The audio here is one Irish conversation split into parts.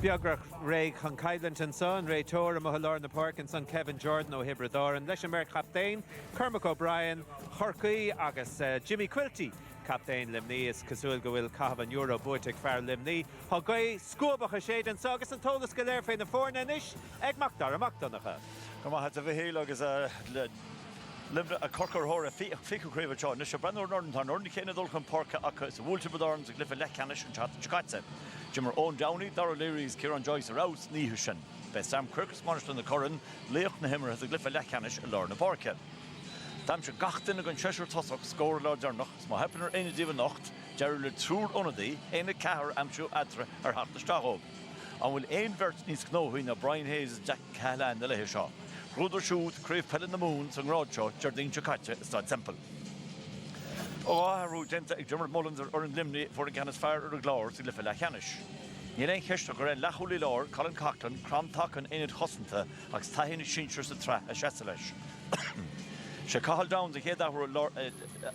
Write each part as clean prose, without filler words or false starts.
Beagrach Ray chun Caidlinton son, Ray Tor and Mohalor na Páirc and son Kevin Jordan o Hibrador and Limerick captain, Cormac O'Brien, Chorcaí agus Jimmy Quilty. Captain Limni is Casul Gowil Cavan Euro Boitic Far Limni. Hogay Scobach a shade and Saugus and Tolas Galer Fain the Fornanish, Egg Macdar, a Macdonacha. Come on, it's a Vihil agus a Corker Hora Fico Crave John, Nisha Brandon Norton, Norton Kane Dulcan Porca Acus, Walter Badorns, a Cliff Lecanish and Chat Chikatse. Jimmer Owen Downey, Dara Leary's, Kieran Joyce, Rouse, Nihushan. Best Sam Kirkus, Monster in the Curran, Leoch Nehimmer has a Cliff Lecanish and Lorna Porca. Tamsha Gachten a gun Cheshire Tossock, score Lord Jarnoch, Sma Hepner, any Diva Nocht, Jerry True Onady, Ena Kahar, Amshu Adra, or Hart the Strahob. And will Ain Vert needs Kno, who Brian Hayes, Jack Cahala and the Lehishaw. Ruder Shoot, Crave Pell in the Moon, Sung Rodshaw, Jardine Chakacha, Stad Temple. Oh, Root Denta, Jimmer Mullins or in Limney for the Canis Fire or the Glowers, the Liffel Canish. Yelling Heshtoker and Lachuli Lor, Colin Cochran, Cram Takan in it Hossenta, Ax Tahin Shinchers the Tra, a Shesselish. Shakahal down the Kedahur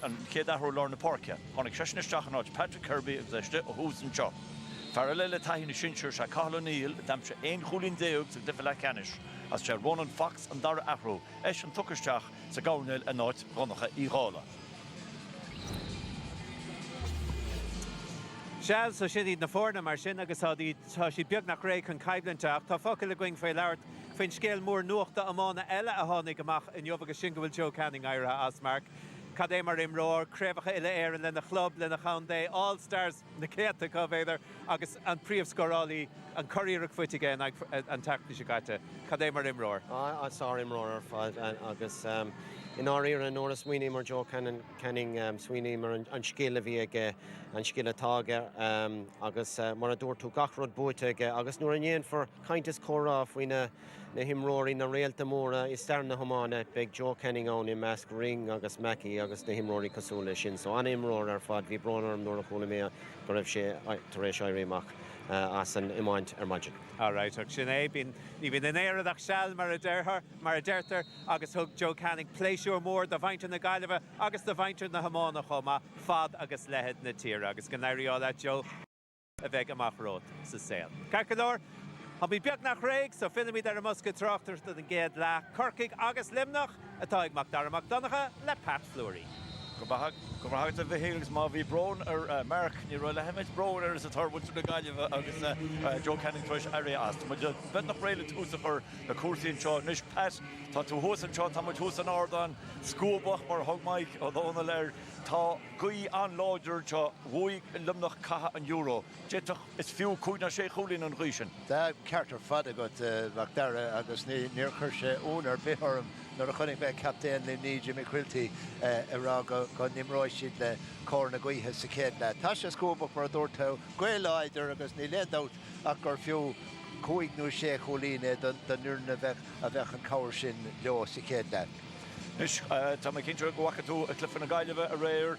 and Kedahur Lorna Porkia, on Expressionist Jachanoj, Patrick Kirby, the Who's and Chop. Parallel Tahin Shincher, Shakahal O'Neill, Damsha Ain Hulin Deux, the Liffel Canish. As Cher Ronan Fox and Dara Afro, Esh and Tuckerstach, Sagawnel and Not, Ronacha Irola. Shall so shitty na forna mar sin agus hadi she beagnach Ray chun Caidlinteach tá focail going for Lart fin scale more nuachta amana ella a hánig amach in Jovaga Shingle Joe Canning Ira Asmark Cadé mar imróir, Crevacha ile éireann le na club le na Chaoimh All Stars na Céata Covéidir agus an príomh scorálaí an choíreach fuite again an tacna Gaite. Cadé mar imróir. I saw imróir ar fad agus in our era nóra Sweeney mar Joe Canning Sweeney mar an scéile bhí ag an scéile táge agus mar a dúir tú gachrod buite agus nuair an éon for caintas córa faoine na himróirí na réalta móra is starna homána beag Joe Canning ón I measc ring agus Mackie agus na himróirí cosúla sin so an imróir ar fad bhí brónar nuair a chola mé go raibh sé tar éis éiríach as an imáint ar maidin. All right, sin é bhín in éireadach seall mar a deirtar agus thug Joe Canning pléisiúr mór do bhainte na Gaillimhe agus do bhainte na Hamána chuma fad agus lehead na tír agus go nairíála Joe a bheith amach rót sa saoil. Carcador, ha bhí beagnach Raig so filmí ar a musca trochttar do an géad le Corcaigh agus Limnach atá ag Macdara Macdonacha le Pat Fleury. Go bhagta bhíhéils má bhí brón ar Mark ní roiile heimiid brón ar is a tarbuint na Gaillimhe agus Joe Canning tuis airé as. Tá muid bet nach réile túsa for na cuasaín seo níos Pat tá tú thusan seo tá muid thusan ádan scóbach mar thugmaid ó dóna leir tá gaí an láidir seo bhuaigh in Limnach caithe an euro. Déitach is fiú cúig na sé cholín an ghrísin. Tá ceartar fada go Macdara agus níor chuir sé ón ar bithorm nor a chunig be captain Limni Jimmy Quilty ará go nimróid siad le cór na gaotha sa céad le. Tá sé scóbach mar a dúirtá gaoláidir agus ní léadát ach gur fiú cúig nó sé cholíne don nuair a bheith an cabhair sin leo sa céad le. Nis tá mé cinnte go bhacha tú a clifan na Gaillimhe a réir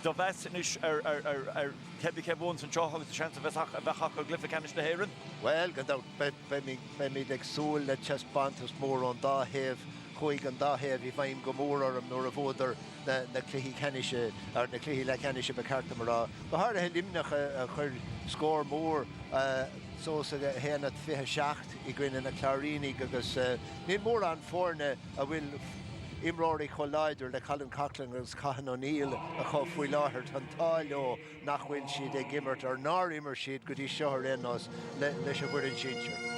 do bheits is ar Kebby Kebón san seo agus sean a bheitach go glyfa canis na héireann? Well, go be mí ag súil le chestbantas mór an dáhéamh chuig an dáhéamh I bhaim go mór arm nóair a bhódar na cluichí cainiise ar na cluichí le cainiise be carta marrá. Ba thar a limnach a chur scór mór sós a héanana 27 I gcuine na Claríní agus ní mór an fórne a bhfuil imróirí choláidir le Colin Cochran agus Cahan O'Neill a cho faoi láthair an táileo nach bhfuil siad ag immert ar ná immer siad go dtí seo ar rénos leis a bhuirin sinseir.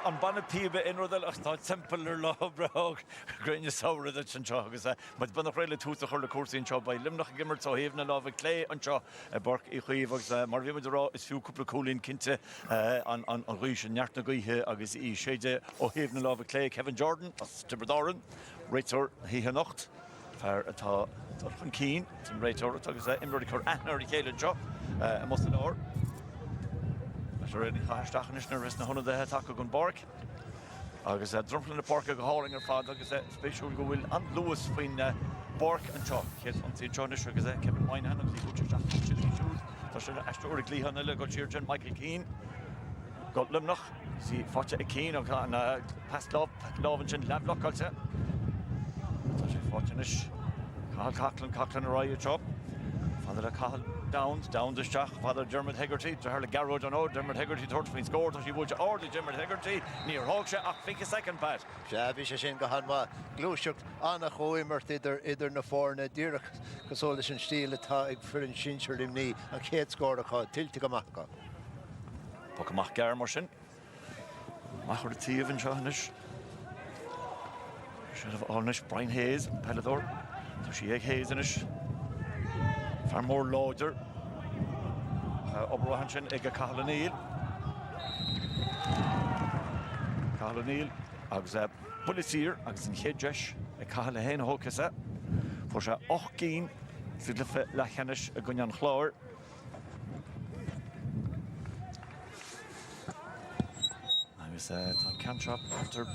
an banna píbe in rodach tá timpler lá brog grine saure dat sin agus but banna réile túta chuir le cuasaín seo ba limnach gimmer tá héhna lá bh clé an seo barc i chuomh mar bhí rá is fiú cúpla cúlín cinnte an rúis neart na gaithe agus í séide ó héhna lá bh clé Kevin Jordan as Tiberdaran réitor híthe nacht fear atá chun cín tin réitor agus imir chur anar i chéile seo a must an áir réidir chaistechan is na ris na honna de take gon Páirc agus drumplan na Páirc go háling ar fad agus spéisiúil go bhfuil an luas faoin Páirc an seo chéad an tíon teis agus Kevin Moynihan agus búte siúd tá sin eistúir glíhanna le go tíir John Michael Keane go limnach sí fáte a Keane ó an past lábhann sin leblachailte tá sé fátenis Cachlan a ráid seo fadar a caithal Downs isteach fadar Dermot Hegarty de thar le garróid an ó Dermot Hegarty tuairt faoin scóir tá sí búte ordaí Dermot Hegarty níor thóg sé ach 5 second pat. Bhí sé sin go hanma glúiseacht anna choimirt idir na fórna díireach gosála sin stíl atá ag furin sinseir limní an chéad scóir aá tiltte go macha. Tá go maith gar mar sin machar a tíomhann seo hanis sin bh ánis Brian Hayes pelador tá sí ag Hayes inis far mór láidir obrahan sin ag a Cathal O'Neill agus Bulisír agus an chéaddeis ag Cathal a héana hócasa fuair sé 8 cín si le cheannis a gcuine an chláir agus tá canseap tar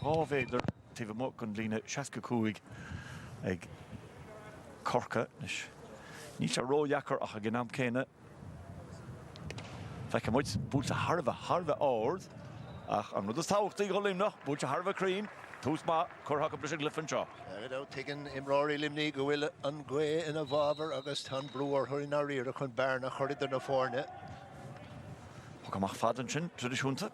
ábhéidir tíh mó gon lína 65 ag Corca ní sé róheachar ach a gnám céine feice muid búlte Harbh áard ach an rud is táhachttaí go limnach búlte Harbh crín tús má chutha go bris a glyfan seo. Agad tuigeann imráí limní go bhfuil an gcué ina bhábhar agus tá brúar thuirí na riar chun bearna chuidir na fórne. Tá go amach fadan sin tradiisiúnta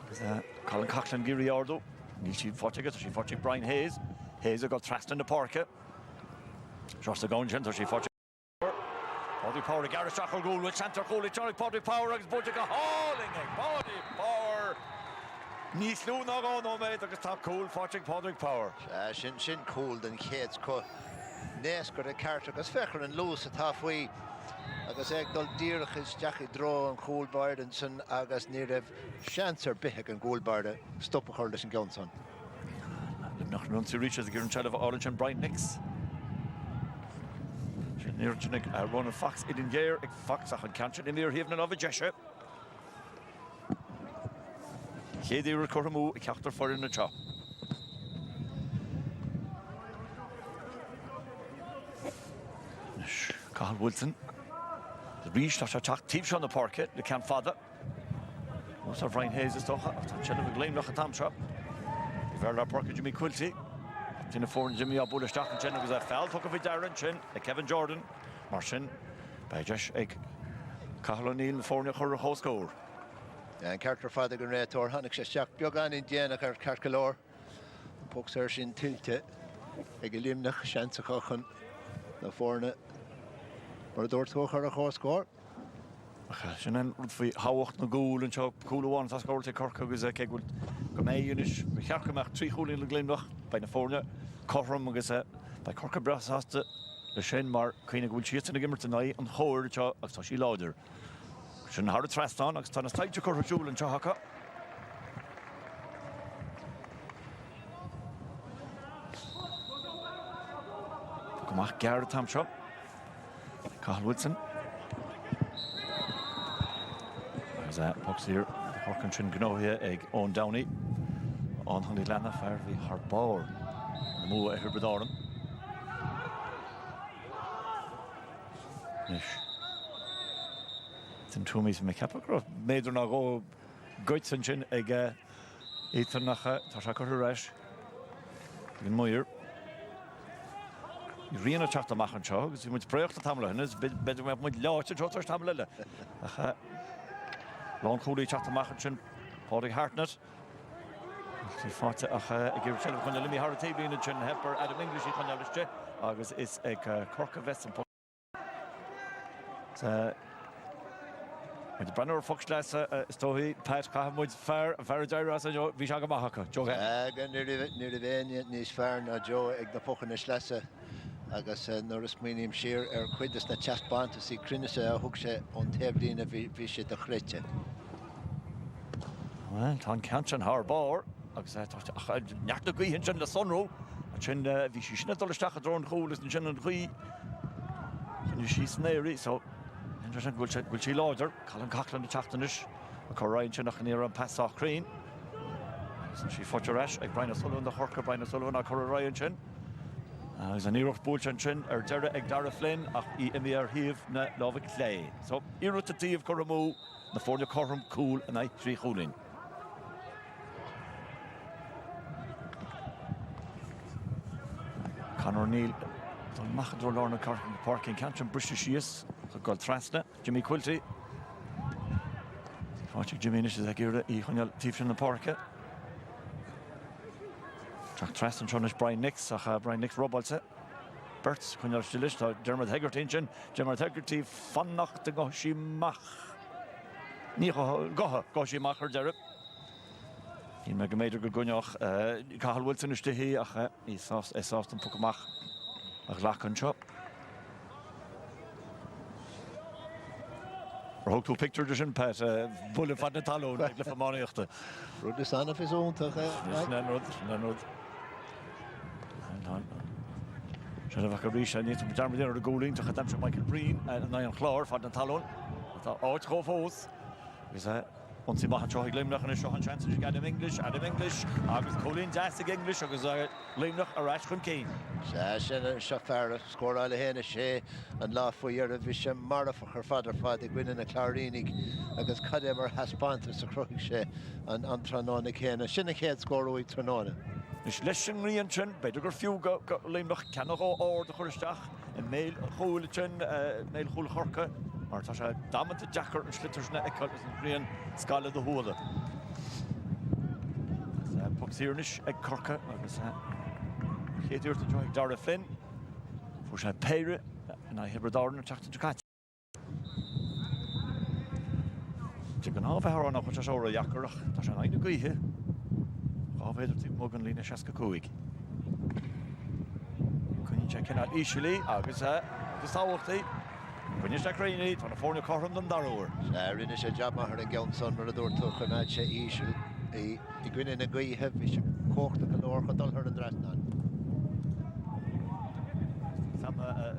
agus Colin Coughlin Geary Ardó níl siad fáte sí fáte Brian Hayes a go trastan na Páirce Just a gáin sin tar sí fáte Páirc Power Garristeach ar gúil with centre goalie Charlie Páirc Power agus búte go háling ag Páirc Power níos lú ná gáin ó méid agus tá cool fáte Páirc Power. Sin cool den chéad có nés gur a ceart agus fechar an lús atá faoi agus ag dul díireach is deachí dro an gúlbardan san agus ní raibh seansar bithe an gúlbarda stoppa chuir leis an gceann nach run sí ríte gur an teileh álann sin Brian Nix. Níirtenig run an fax idin géir ag faxach an cantin in níor híomna á bh deise. Chéadíar chumú i ceachtar forin na teo. Cathal Wilson. Rís tá sé teach tíb seo na Páirce le cean fada. Nós a Brian Hayes is tócha tá sin bh gléim nach a tam seo. Bhar le Páirce Jimmy Quilty. Tinna fórn Jimmy á búlaisteach an sin agus a fel tu go bhí Darren sin le Kevin Jordan mar sin beideis ag Cathal O'Neill na fórne chur a hóscóir. An ceartar fada go réitor tháinig sé teach beag an in déanach ar cearcalóir an pógsair sin tiltte ag go limnach seansacha chun na fórne mar dúirtóch ar a hóscóir. Sin an rud faoi háhacht na gúil an seo cúlháin tá scóirte Cork agus ag bhfuil go méúnis chearcaach trí chúlaí le gléimnach bei na fórne chom agus bei Corca brasáasta le sin mar chuoine bhfuil siad na gimmarte naí an chóir seo agus tá sí láidir. Sin hard a trasán agus tá na staide chuthaisiúil an teocha. Go amach gearr tam seo. Cathal Wilson. Agus Poxír Corcan sin gnóthe ag ón Downey an tháinig lena fear bhí thbáir na mú a thurbadáran. Tin túmís me ceapacrá méidir ná go goit san sin ag étarnacha tá se chu reis gin muir. I riana teach amach an seo, agus bhí muid préocht a tamla hinnas, beidir me muid leáte teotar tamla le. Lán chúlaí teach amach an sin Páirc Hartnett. Tí fáte ach ag gur teilh chun limí thar taobhíonna sin hepar Adam English í chun eiste agus is ag Corca West an Mit Brenner Foxglas stohi Páirc Chaoimh fair Dara as Jo vi aga mahaka Jo Ní bhéine níos fear na Joe ag na pochan na slasa agus nuras mínim siar cuidas na teastbanta sí crinise a thug sé ón tablín a bhí sé do chréite. Well, tá cean haar bar agus neach na gcuihinn sin le sonró a sin bhí sí sinna dolisteach a drón cholas na sin an chuí sin sí snéirí so bhfuil sí láidir Callan Cochran na teachtanis a chu rainn sin nach an an pasach craín sí fáte reis ag Brian O'Sullivan na chorca Brian O'Sullivan a chu rainn sin agus an íirecht búil sin deire ag Dara Flynn ach í imi híomh na lábhaigh lé so íiritatíomh chu mú na fórne chom cúil in éid trí cholín. Conor Neil don machador Lorna Cork parking can't British shees got trasna Jimmy Quilty watching Jimmy is a gear I honal thief in the park Jack Traston Tronish Brian Nix Brian Nix Robalse Bert's honal stilish Dermot Hegarty Dermot Hegarty fan nach de goshi mach ni goshi macher derp in me gemeidir go gunneach Cathal Wilson is de hí ach í sást an pucamach ach lachan seo. Hoogtoe picture dus in Pat bulle van de talon le van Mariachte. Rud is aan of is ontach Nenrod. Zijn we geweest en niet op de de goaling te gaan Michael Breen en dan klaar van de talon. Dat oud gevoos. Is und sie machen schon Limerick eine schon chance to get him English agus Colin Jassig English agus Limerick a rash from Kane Shafar scored all hen sé an lá foiar a bhí sem mar for her father fad gwin na Clarinig agus cadémar haspanta sa croig sé an Tranona chéna sinna chéad scóí Tranona. Is leising riintrin beidir gur fiú go Limerick ceannach ó de chuiristeach in mail choúlatin mail choúil chorca mar tá sé damanta Jackar an slittersna eáil is an bríon scala do hóla. Poxíirnis ag Corca agus chéadúirt an joig Dara Flynn fu sé Páirc na hebredána teachta Ducati. Tí gan ábhar an chu seóra Jacarach tá sé aine gaothe ábhéidir tí mó an lína 65. Cuinn sé cinál ísilí agus táhachtaí Gwynne sé Crainey, tan a fórne chom don darúir. Rinne sé jobmachar a Geanson mar a dúirtach an áid sé ísil I gwine na gaothe bhí sé cóchta an orcha dul ar an drasna. Sam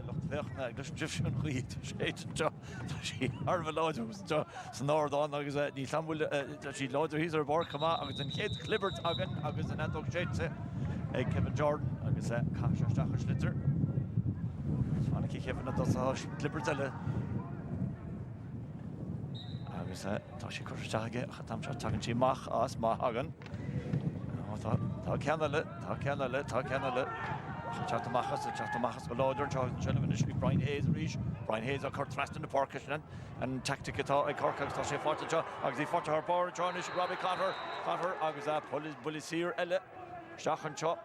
luchtfechna agus drifse an chuid sé sí arbh láidir san ádáin agus ní samhfuil sí láidir híos ar bar chumá agus an chéad clibbert agan agus an endog séite ag Kevin Jordan agus caiisteach slitter. Fanna cí Kevin a dosá clibbert eile. Agus tá sí chuirteige a tam se tagann sí mach as má agan. Tá ceanile. Chattamachas go láidir Chaoimh is Brian Hayes ríis. Brian Hayes a chu trastan na park an tactic atá ag Cork agus tá sé fáte agus í fáte ar bar John is Robbie Carter agus bulisír eile seachan seo.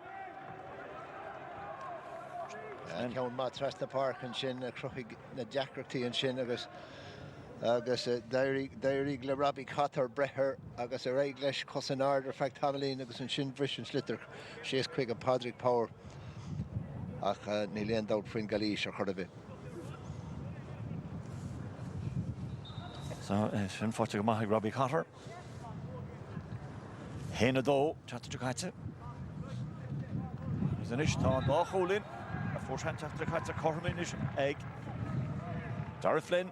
Ceann má trasna park an sin a cruchaigh na Jacartaí an sin agus dairí le Robbie Carter brethir agus a réig leis cos an ard ar fecht Hamelín agus an sin bhris an slitter séos chuig an Pádraig Power ach ní léon dát faoin galís ar chur a bheith. Sin fáte go maith Robbie Carter. Héna dó teachta Ducati. Is an tá an dá cholín a fórsean teachta Ducati chormain is ag Dara Flynn.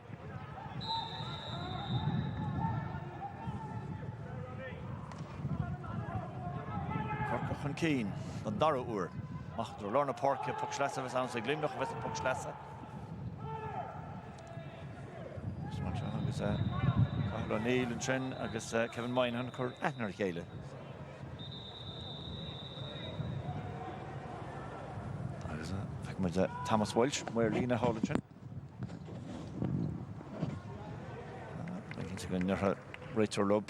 Cork an Keane an Dara úr. Machtar Lorna Páirc puc slasa bheits an sa Limerick bheits an puc slasa. Agus Cathal O'Neill an sin agus Kevin Moynihan chur ethnar chéile. Agus feic muid Thomas Walsh muir lína hála sin. Beginn sa gannneartha réitir lob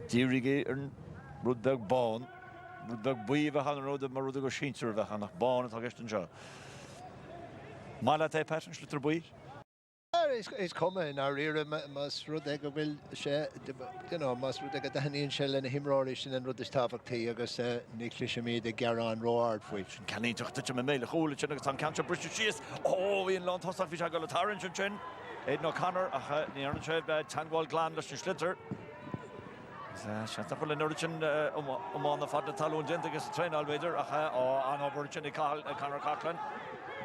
dírigaí ar rudbeg bán. Rudbeg buíomh an rud mar rud go síintear bheith nach bán atá gist an seo. Mála é Pat an slútar buí? Is coming in our era, mas rudega will share, mas rudega Daniel Shell and Himrorish and Rudistavak Agus Niklishami the Garan Roard which can he took the mail hole on counter British cheese. Oh, in Long Toss Fish, I got a Tarrant and Chin. Aidan O'Connor, near Tangwall Glan, Lush Schlitter. Shantapul and Urchin on the Fat Talon Gentigus train Alvader, on over Chinny Connor Cochran.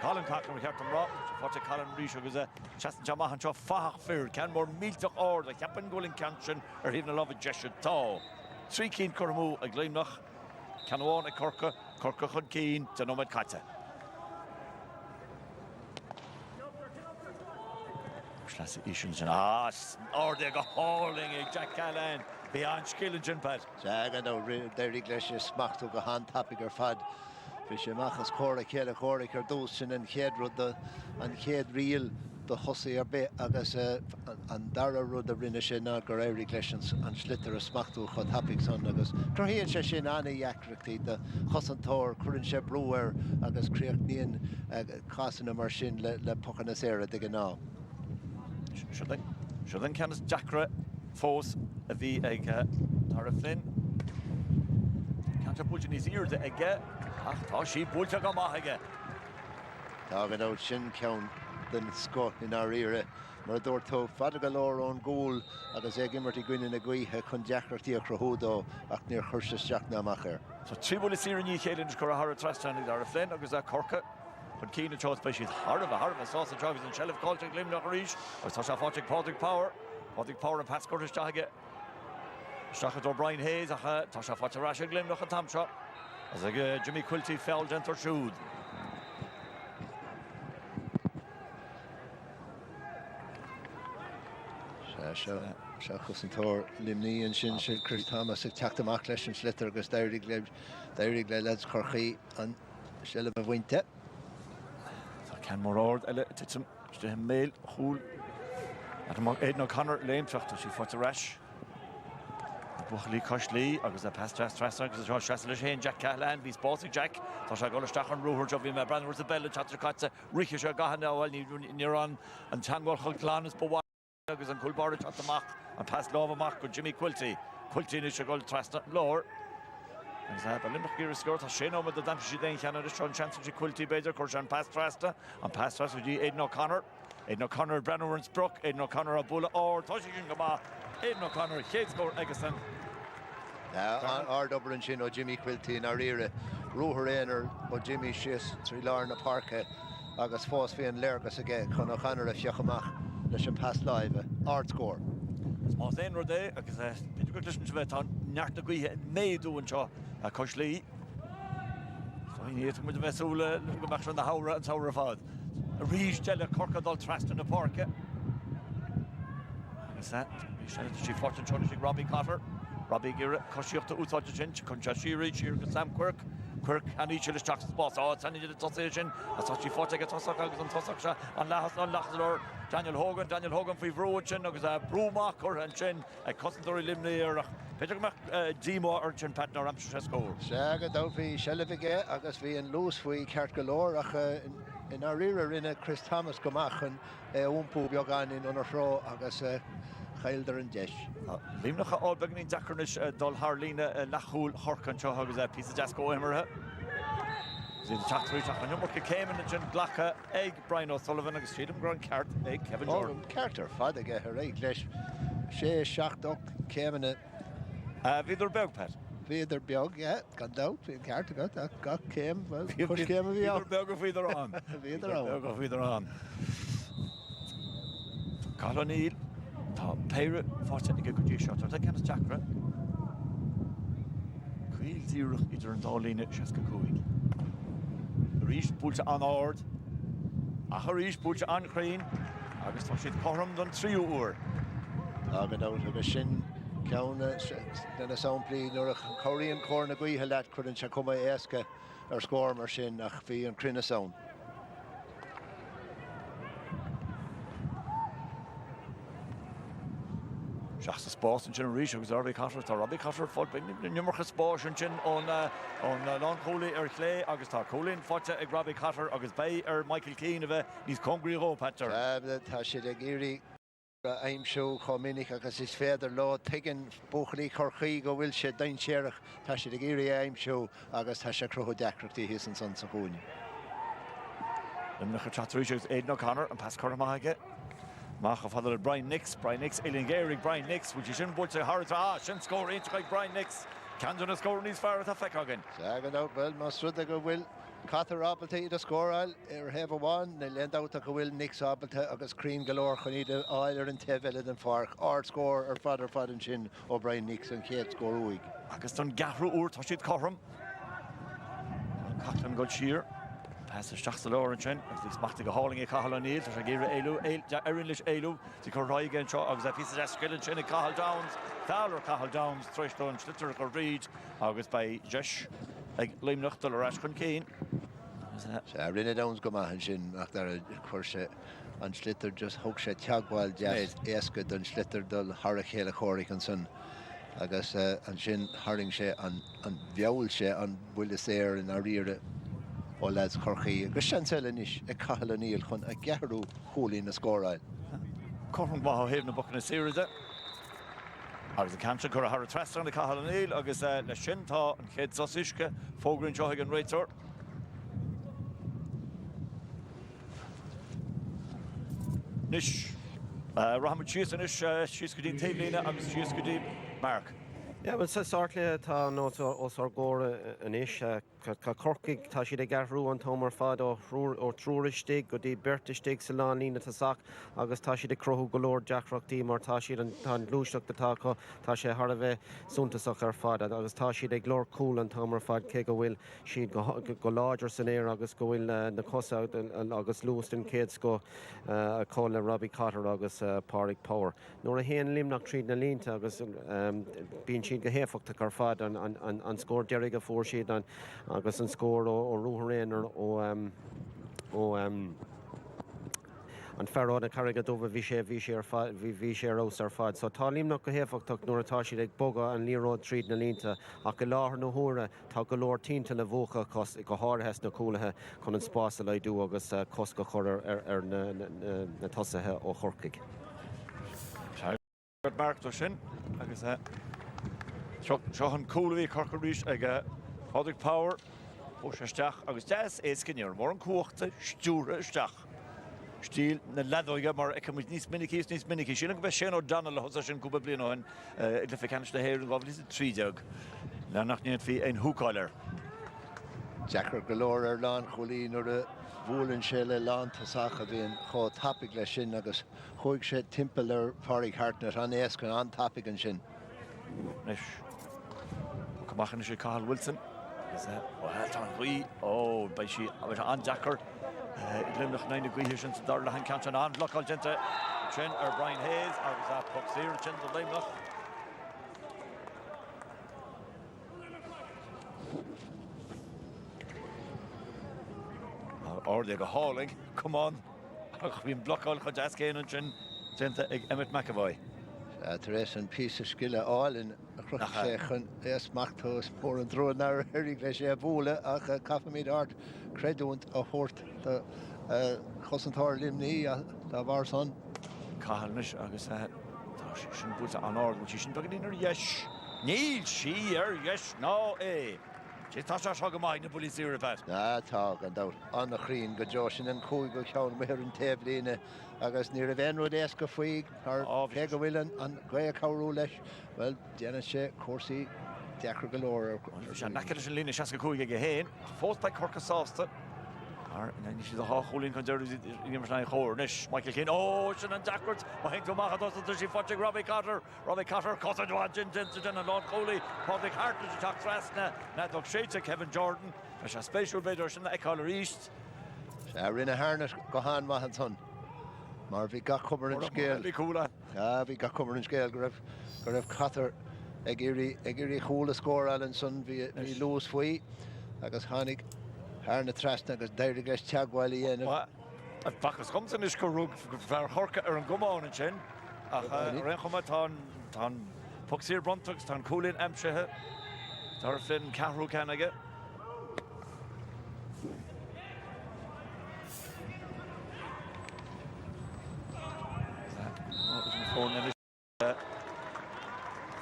Colin Cochran, we heard from Rock, what Colin Risha was a Chaston Jamahan Chow Fah Fair, can more meet or the Captain Golling Canchin, or even a love of Jesher Taw. 3 Keen Cormu, a Gleimnach, Canoan, a Corka, Corka Hud Keen, Tanomad Kata. Or they go hauling Jack Callan beyond Skillingen Pat. Jagan no Derry Glacier smack to a hand tapping her fad. Machas Cork, Cork, or Dulcin and Kedrud and Ked Real, the Hussey or Bay, Agus and Dara Rud the Rinishin, or Eric Glacians and Schlitter, a smack to Hot Happy Son, Agus. Crohian Shashin, Annie Yakrick, the Hussantor, Curran Brewer, Agus Creaknian, Cassin Marshin, Le Pocanasera, the Gana. Should then can Jackra force a V egg Taraflin. Can't put in his ear the egg. Ah, she put a gamahega. Talking out Shin Count, then Scott in our era. Murdorto, Fadagalor on goal, Agus Egimmerty Gwyn in a Gui, Conjackerty a Crohudo, Acnear Hirschus Jack Namacher. So, 3 bullets here in Yale in Corahara Trastan in Daraflin, Agus a Corka. But Keen and chose by she's hard of a sausage joggers and shell of Colton Glimnock Reach, or Sasha Fotic Patrick Power and Pat Scottish Jagger. Shachat O'Brien Hayes, Tasha Fotarasha Glimnock and Tamshot. As a Jimmy Quilty fell gentle shoot. Shachus and Thor, Limni and Shin Chris Thomas, Tack the Macklash and Schlitter, Gus Dairy Gleb, Lads Corky and Shell of Winter. Can more ord, it's a mail, Hool. Aidan O'Connor, lame track to she fought a rash. Buchley Coshley, Agus a pass Trasser, because Josh Shasselish, Jack Callahan, Bees Bossy Jack, Tasha Golostach and Ruher, Jovi, my brother was the bell, Chatter Katza, Ricky Shagahana, while near on, and Tangwall Hulklanas, Bowa, Agus and Kulbar at the Mach, and past Lova Mach with Jimmy Quilty. Quilty in Shagol Trasner, lower. But Limerick Gear scored a Shane over the damage then Canada, Sean Chanson, Quilty Bader, Corjan past Trasta, and past Trasta, Aidan O'Connor. Aidan O'Connor, Brennan Brook, Aidan O'Connor, Abula, or Toshi Gama, Aidan O'Connor, Shadescore, Eggerson. Now, our double and Shin, Jimmy Quilty in our era, Ruher Ainer, or Jimmy Shiss, Trilarna Parka, August Fosfi and Lergus again, Con O'Connor, a Fiachamach, Lisham Pass Live, art score. Small thing, Rode, because Peter good listen to it on Nartagui, may do and Shaw, a Coshley. So he needs to move the vessel, look back from the Howrah and Tower of Hod. A Reach Jella Corkadol Trust in the Park. Is that? She fortune Chonish Robbie Cotter. Robbie Gira, Koshi up to Uthodjin, Conchashiri, Shir, Sam Quirk, and each of the stocks spots. Oh, it's any association. I thought she fought to get Tosaka and Tosaksha, and Lahazor, Daniel Hogan, for Vrochin, a Brumacher, and Chin, a customary limnir, Peter Demo, or Chin Patner, Amsterdam score. Saga Dolphy, Shelevige, August V and Loose, we Kurt Galore, in our era in a Chris Thomas Gomachan, Umpu Biogan in Unafro, August. Childer and Jesh. Limnacha all beginning Dakernish Dol Harlina Nachul Horkan Chohag is a piece of Jasco Emmer. The chat through and number came in the Jim Blacka, Egg, Brian O'Sullivan, and Streetum Grand Cart, Egg, Kevin Jordan. Carter, Father get her egg, Lesh, Shea, Shackdock, came in it. Vider Belgpad. Vider Belg, yeah, got out, Carter got came, well, push came of Vider Belg of Vider on. Vider on. Colonel. Páirc fortunately a good shot. That kind of Jackra. Queel zero either in Darlene Sheska Coing. Rish Pulcha on Ord. Aharish Pulcha on Crane. August Toshit Corum done 3 hour. August out of a shin. Kauna then a sound plea nor a Korean corner gui halat couldn't Chakoma Eska or score or shin Achfi and Crina sound. Seach sa spás an sin ríis agus Robbie Cotter tá Robbie Cotter fáil nummarcha spás an sin ón lán cholí ar chlé agus tá cholín fáte ag Robbie Cotter agus bé ar Michael Keane a bheith níos congrií ró Peter. Tá sé ag irí aimseo chomininic agus is féidir lá tuigeann buchlaí chorchaí go bhfuil sé dain séireach tá sé ag irí aimseo agus tá sé cruthú deacreachtaí hís an san sa chúin. Limerick chatríis Aidan O'Connor an pas chumaige. Mach of father Brian Nix, Aileen Gehrig, Brian Nix, which is in board to Harta, shin score each like Brian Nix. Canada score these far with a feck again. Sagan out well, Munster go will Cather Appleton the score I'll have a one, they lend out a go will Nix Appleton agus Cream Galore Conida Eiler and Tevel and Fark or score or father and Shin O'Brien Nix and Kate score week. Agus done Gahru or Toshit Corum. Cochran got sheer. Pass Stachs Lauren Chen, as macht go hauling a Cahill O'Neill, to Gera Elu, Erinlish Elu, to Corroy again, agus a piece of skill and Chen Cahill Downs, Thaler Cahill Downs, Threshstone, Schlitter or Reed, agus by Jesh, like Limerick or Ashcon Kane. Rinne Downs go mahan Shin after a course and Schlitter just hooks a Tagwal Jazz, Eskid and Schlitter dull Hurricane Cork and Son. Agus and Shin Hurling she and Viol she and Willis Air in our rear. All lads Corky, agus Chancelinish, a Cahill O'Neill, chun a Gahru Holy in the score aisle. Cork Maho Haven a book in a series. Agus a cancha cur a har trust on the Cahill O'Neill, agus le Shinta and Kid Sosishka, Fogrin Johagan Reitor. Nish Rahman Chiesanish, she's good in Tablina, agus she's good in Mark. Yeah, well, certainly tá nó os ar góra an is Ca Corcaigh tá siad ag garrú an tomar fad ó trúristigh go dtí bertistigh sa lán lína tasach agus tá siad ag crothú go leor deacrachtaí mar tá siad an glúisteach atá tá sé thar a bheith suntasach ar fad agus tá siad ag glór cool an tomar fad cé go bhfuil siad go láidir san éir agus go bhfuil na cosa agus lústin céad go cóil le Robbie Cotter agus Páirc Power. Nuair a héan limnach tríd na línta agus bíonn siad go héfachta ar fad an scór deirigh a fór siad agus an scór ó Rúthrain ó an ferráid a carrigad over bhí sé rós ar fad. So tá limnach go héfachtach nuair atá siad ag boga an líróid tríd na línta ach go láthair nó thuaire tá go leor tínta na bhuacha go háirithe na cúlathe chun an spása le dú agus cos go chur ar na tosathe ó Chorcaigh. Mark to sin agus seo an cúlaí Cork ríis ag Páirc Power ó seisteach agus deas écinnear mór an cuachta stúra isteach. Stíl na ledóige mar ag níos minicís sin go bheith sin ó dana le hosa sin cúpa bliana óin le fecanis le héir an gábhil is trídeag. Le nach níon fí ein húcáilir. Jackar galore ar lán cholí nuair a bhúlann sé le lán tasach a bhíon chó tapig le sin agus chuig sé timpeall ar Páirc Hartnett an éascan an tapig an sin. Nis Cumachchan sé Cahill Wilson. By she an Jacker Limerick 9 degree sin sa dar le han cantan an local gente Chin or Brian Hayes agus a puck here Chin the Limerick. Or they go hauling, come on. We've blocked all the jazz game and Chin Emmett McAvoy. There's a piece of skill all in a cross-section. Yes, Marktos, more and throw now, Harry Glacier, Bola, a coffee made art, Credunt, a hort, the Cossentor Limney, the Varson. Cahalnish, Agus, she shouldn't put it on order, she shouldn't put it in her, yes. Neil, she, yes, no, eh. She's not sure how mine the police here about. Nah, talk and out on the green, go Josh and Coig, Chaoimh and Tablina, Agus near the Venro desk of Fuig, or Pega Willen, and Guaya Cowrulesh. Well, Janice, Corsi, Jacker Galore. Nakalish and Lina Shaska Coig again, forced by Cork Sauster. And then she's a hauling considered Nish, Michael Keane, oh, she's an backwards. Behind Tomaha does she fought Robbie Cotter, Cotter to Argentin and Lord Coley, Páirc Hartnett to talk Trasna, Natok Shades, Kevin Jordan, there's a special bidder in the Echoler East. Rinne Harnett, Gohan Mahanson. Marvy got cover in scale. We got cover in scale, Graf Cotter, Egiri Hula score, Allenson, we lose Fui, Agus Hanig. Harna Trasna agus Derry Glash Chagwali in. Bacchus comes in his Cork for Horka or Gumon and Chin. Rencomaton Tá Puxir Bruntux, tá Coolin Amshehe, Dar Flynn Carro Canaga.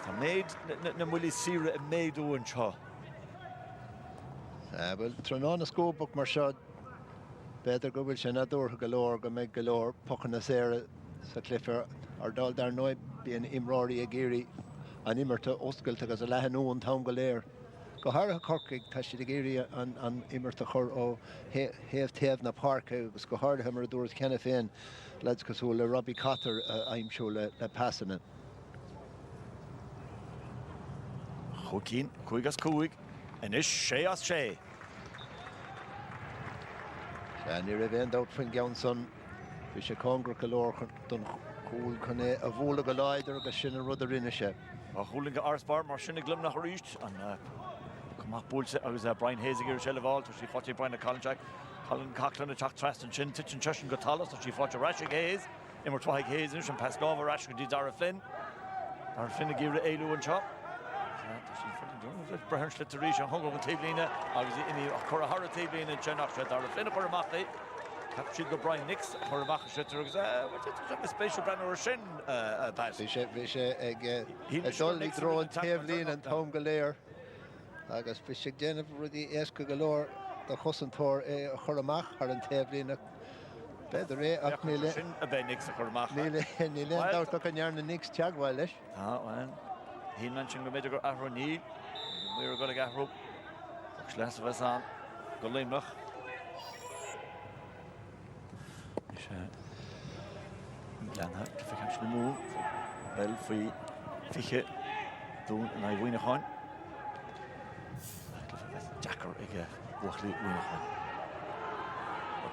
Tá méid na mhuili sire a méadú an seo. Well, Trónán na scóbach mar seo beidir go bhfuil sin na dúrtha go leor go méid go leor pochan na séire sa cliffar ar dal dar nói bíon imráí a géirí an imirta oscailt agus a lehanú tam go léir. Go háirithe Corcaigh tá siad a géirí an imirta chur ó héamh taobh na Páirc agus go háirithe mar a dúirt cena féin leid cosú le Robbie Cotter aimsú le passanna. Chócín, cúigas cúig, inis sé as sé. Ní ra bhéon dát faoin Gceann bhí sé congra go leor don chúil chun é a bhóla go láidir agus sin a rud a rinne sé. A chuúling go arspar mar sinna glum nach ríist an cumach búlsa agus Brian Hayes gur se leháil tá sí fáte Brian na Colin Cochran a teach trest an sin titin tusin go talas tá sí fáte Rashig Hayes imar twaigh Hayes an Pascáh Rashig go dí Dara Flynn a gíre éú an seo. Brehern slit a ríis an hungó an tablíine agus iní chur a thar a tablíine an sinach se Dara Flynn a chur amachtaí. Cap siad go Brian Nix chur amach slit agus spéisiú brenn ar sin bais. Bhí sé ag dul í dro an tablín an tom go léir agus bhí sé déanamh rudí éasca go leor do chosantóir é a chur amach ar an tablíine. Beidir é ach ní le sin a bheith Nix a chur amach. Ní le dát an nearna Nix teagháil leis. Tá bhain. Hí man sin go méidir gur ahrú níl. Muir go le gahrú. Ach leas a bheits an go Limerick. Leanna, fi sin mú bell faoi fiche dún na bhuiine cháin. Jackar ag buachlú bhuiine cháin.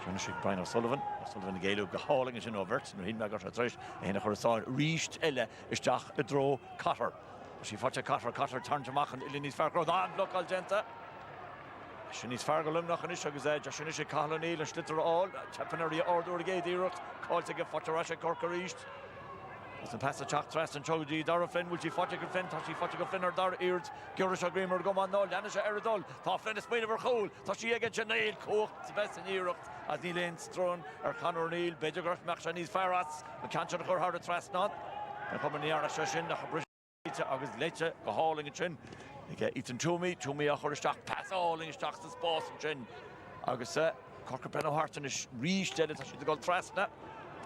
Trna sig Brian O'Sullivan na géilú go háling sin óvert, nó hín me gur a treis a héna chur asáin ríist eile isteach a dró Cotter. Sí fáte Cotter tarnteach an ili níos fearró an bloáil genta. Sin níos fear go lumnach an is agus de sin sé Cahlaníil an slitar áil, tepaní orú a géadíirecht, cáilte go fotará sé Cork a ríist. Os an pesa teach trest an chogadí Dara Flynn, bhfuil sí fáte go Flynn, tá sí fáte go Flynn ar dar irt, Gura se grímar go man náil, leanna sé ar a dul, tá Flynn is spéine bhar chóil, tá sí ag an néil cócht sa best an íirecht, as ní léon strón ar Conor O'Neill, beidir gurth meach sé níos fearras, an canse chur thar a trest ná, an chuman níar se sin nach agus leite go háling an sin. Ethan Toomey a chur isteach pasáling isteach sa spás an sin. Agus Cork Brenn Harton is ríiste tá si go trasna.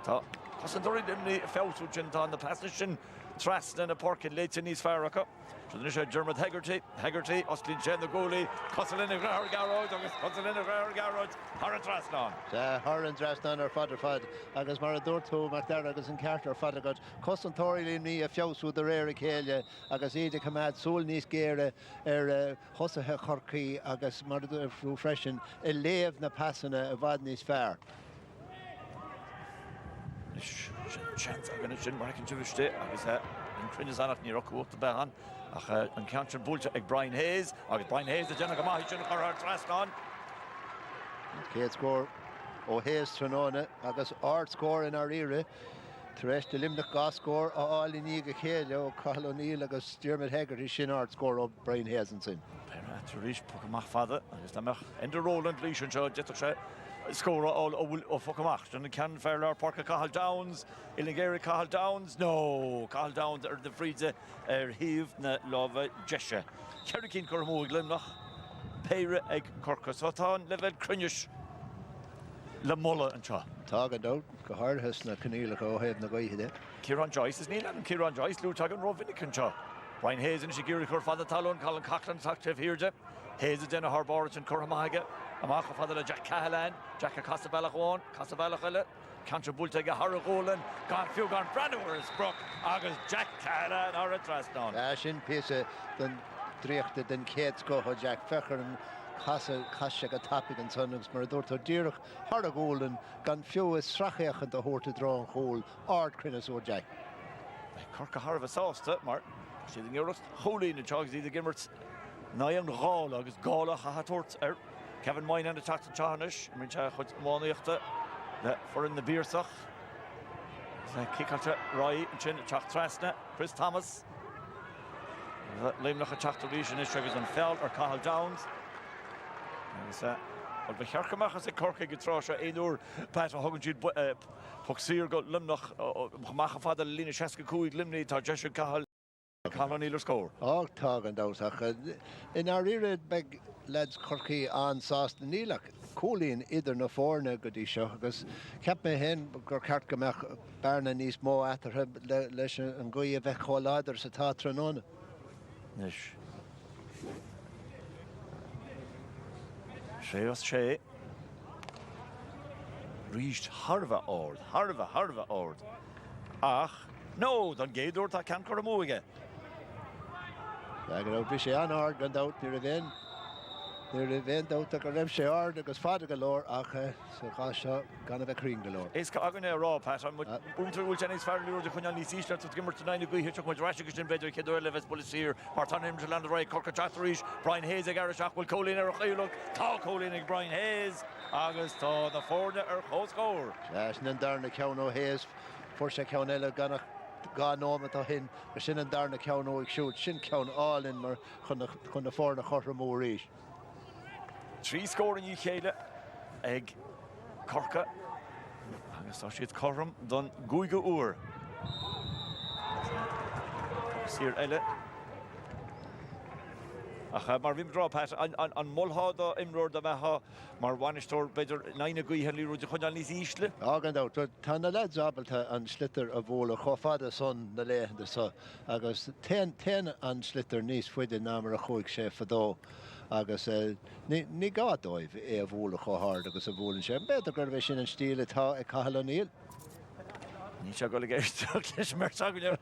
Tá cos an doirí dimní féú sin tá na pasna sin trasna na Páirc leite níos fearracha. Tún is Dermot Hegarty oslín sin na gólaí cosalín a gráir garóid agus cosalín a gráir garóid thar an trasná. Thar an trasná ar fad agus mar a dúirtú mar dar agus an ceart ar fad agad cos an tóirí ní a fiosú de réir a chéile agus iad cumad súil níos géire ar thosathe Corcaí agus mar frú freisin i léamh na passanna a bhd níos fearr. Chance gan sin mar cin tuiste agus an crinne annach ní rockú a behan ach an counter búlte ag Brian Hayes agus Brian Hayes a déna go maithí sin chu ar trasán. Céad scór ó Hayes tróna agus ard scór in ar ire Taréis de Limerick gá scór á álaí ní go chéile ó Cathal O'Neill agus Dermot Hegarty sin ard scór ó Brian Hayes an sin. Ríis po amach fada agus tá meach Ender Roland lís an seo deach sé scóra all ó focaach. An cean fearr ar Páirc Cathal Downs, Illigéire Cathal Downs, no, Cathal Downs ar de fríide ar híomh na lábha deise. Ceir cín chur mó Limerick, Páirc ag Corcas, tá level cruinneis le molla an seo. Tá an dó go háirthas na cnílacha ó héad na gaithe. Kieran Joyce is níl an Kieran Joyce lú tag an rovinnic an seo. Brian Hayes in Shigiri chur fada talún, Colin Cochran tactih hirde. Hayes is in a Harbárit an Curramaige. Amach a fada Jack Cahalan, Jack a Casabella Juan, Casabella Chile. Cantra Bulteg a Haragólan, gan fiú gan Brandwer is brook, agus Jack Cahalan ar a trasnán. Sin písa den dríochta den céad go Jack Fechar an Casa go tapig an sonnagus mar dúirtá díirech Haragólan gan fiú is srachaíochant a hórta drá an chóil ard crinnes ó Jack. Cork a Harvah sásta, mar siad an Euros cholín an teagus iad a gimmert na an gála agus gálach a hatúirt ar Kevin Moyne an a tatan teanis, mín te chud mánaíochta le for in na bírsach Kick out to Roy, chin Chach Trasna, Chris Thomas. Limerick a Chach to Rish and Ishregas on Feld or Cahill Downs. But the Herkamach as a Cork Gitrosha, Einur, Pat Hoganjid, Foxir got Limnoch, Machafada, Lina Shaska Kui, Limni, Tarjesha Cahill, Cahill score. Oh, talking those. In our era, big lads Corky on sauce the Nilak. Coolin either no forna goody show because kept me hen Corkarkamach Barna Nis Mo after her lesson and go ye vech all others at Tatranona. Nish. Sheos She reached Harva Ord. Ach, no, don't get door that can't go again. I got out Bishay on Ord, gone out near again. Near the event out the Rimshay Ord, because Father Galore, Ach, so Gasha, gonna be cream galore. It's going to raw pass. I'm Unter will Chinese Farley or the Kunyan East to Gimmer tonight. We hit with Rashikish in Bedrick, Kedor Levis Police here, Martin Him to land the right, Corker Chatrish, Brian Hayes, a Garishak will call in a look, talk Colin, Brian Hayes, August, the Ford or host score. Yes, and Darna Kauno Hayes, Porsche Kaunella gonna. Gone on with him, but Shin and Darna Kauno shoot, Shin Kaun all in more, Kuna for the Horror Moorish. 3 scoring UK, Egg, Corka, Associate Corum, Dun Guiga Ur. Sir Elle. Ach, maar Wim Drop has an Mulha da Imror da Maha, maar Wanistor better 9 Gui Henry Roger Kunjan is Eastle. Agand out, but Tana lads Abelta and Slitter of Wola, Hofada son, the lay, the so, August 10 and Slitter niece with the number of Hoik chef for though. Agus ni gadoiv of Wola Hard, agus a Wolan chef, better graduation and steal it, a Cahill O'Neill. Níos go leis mar sagil ar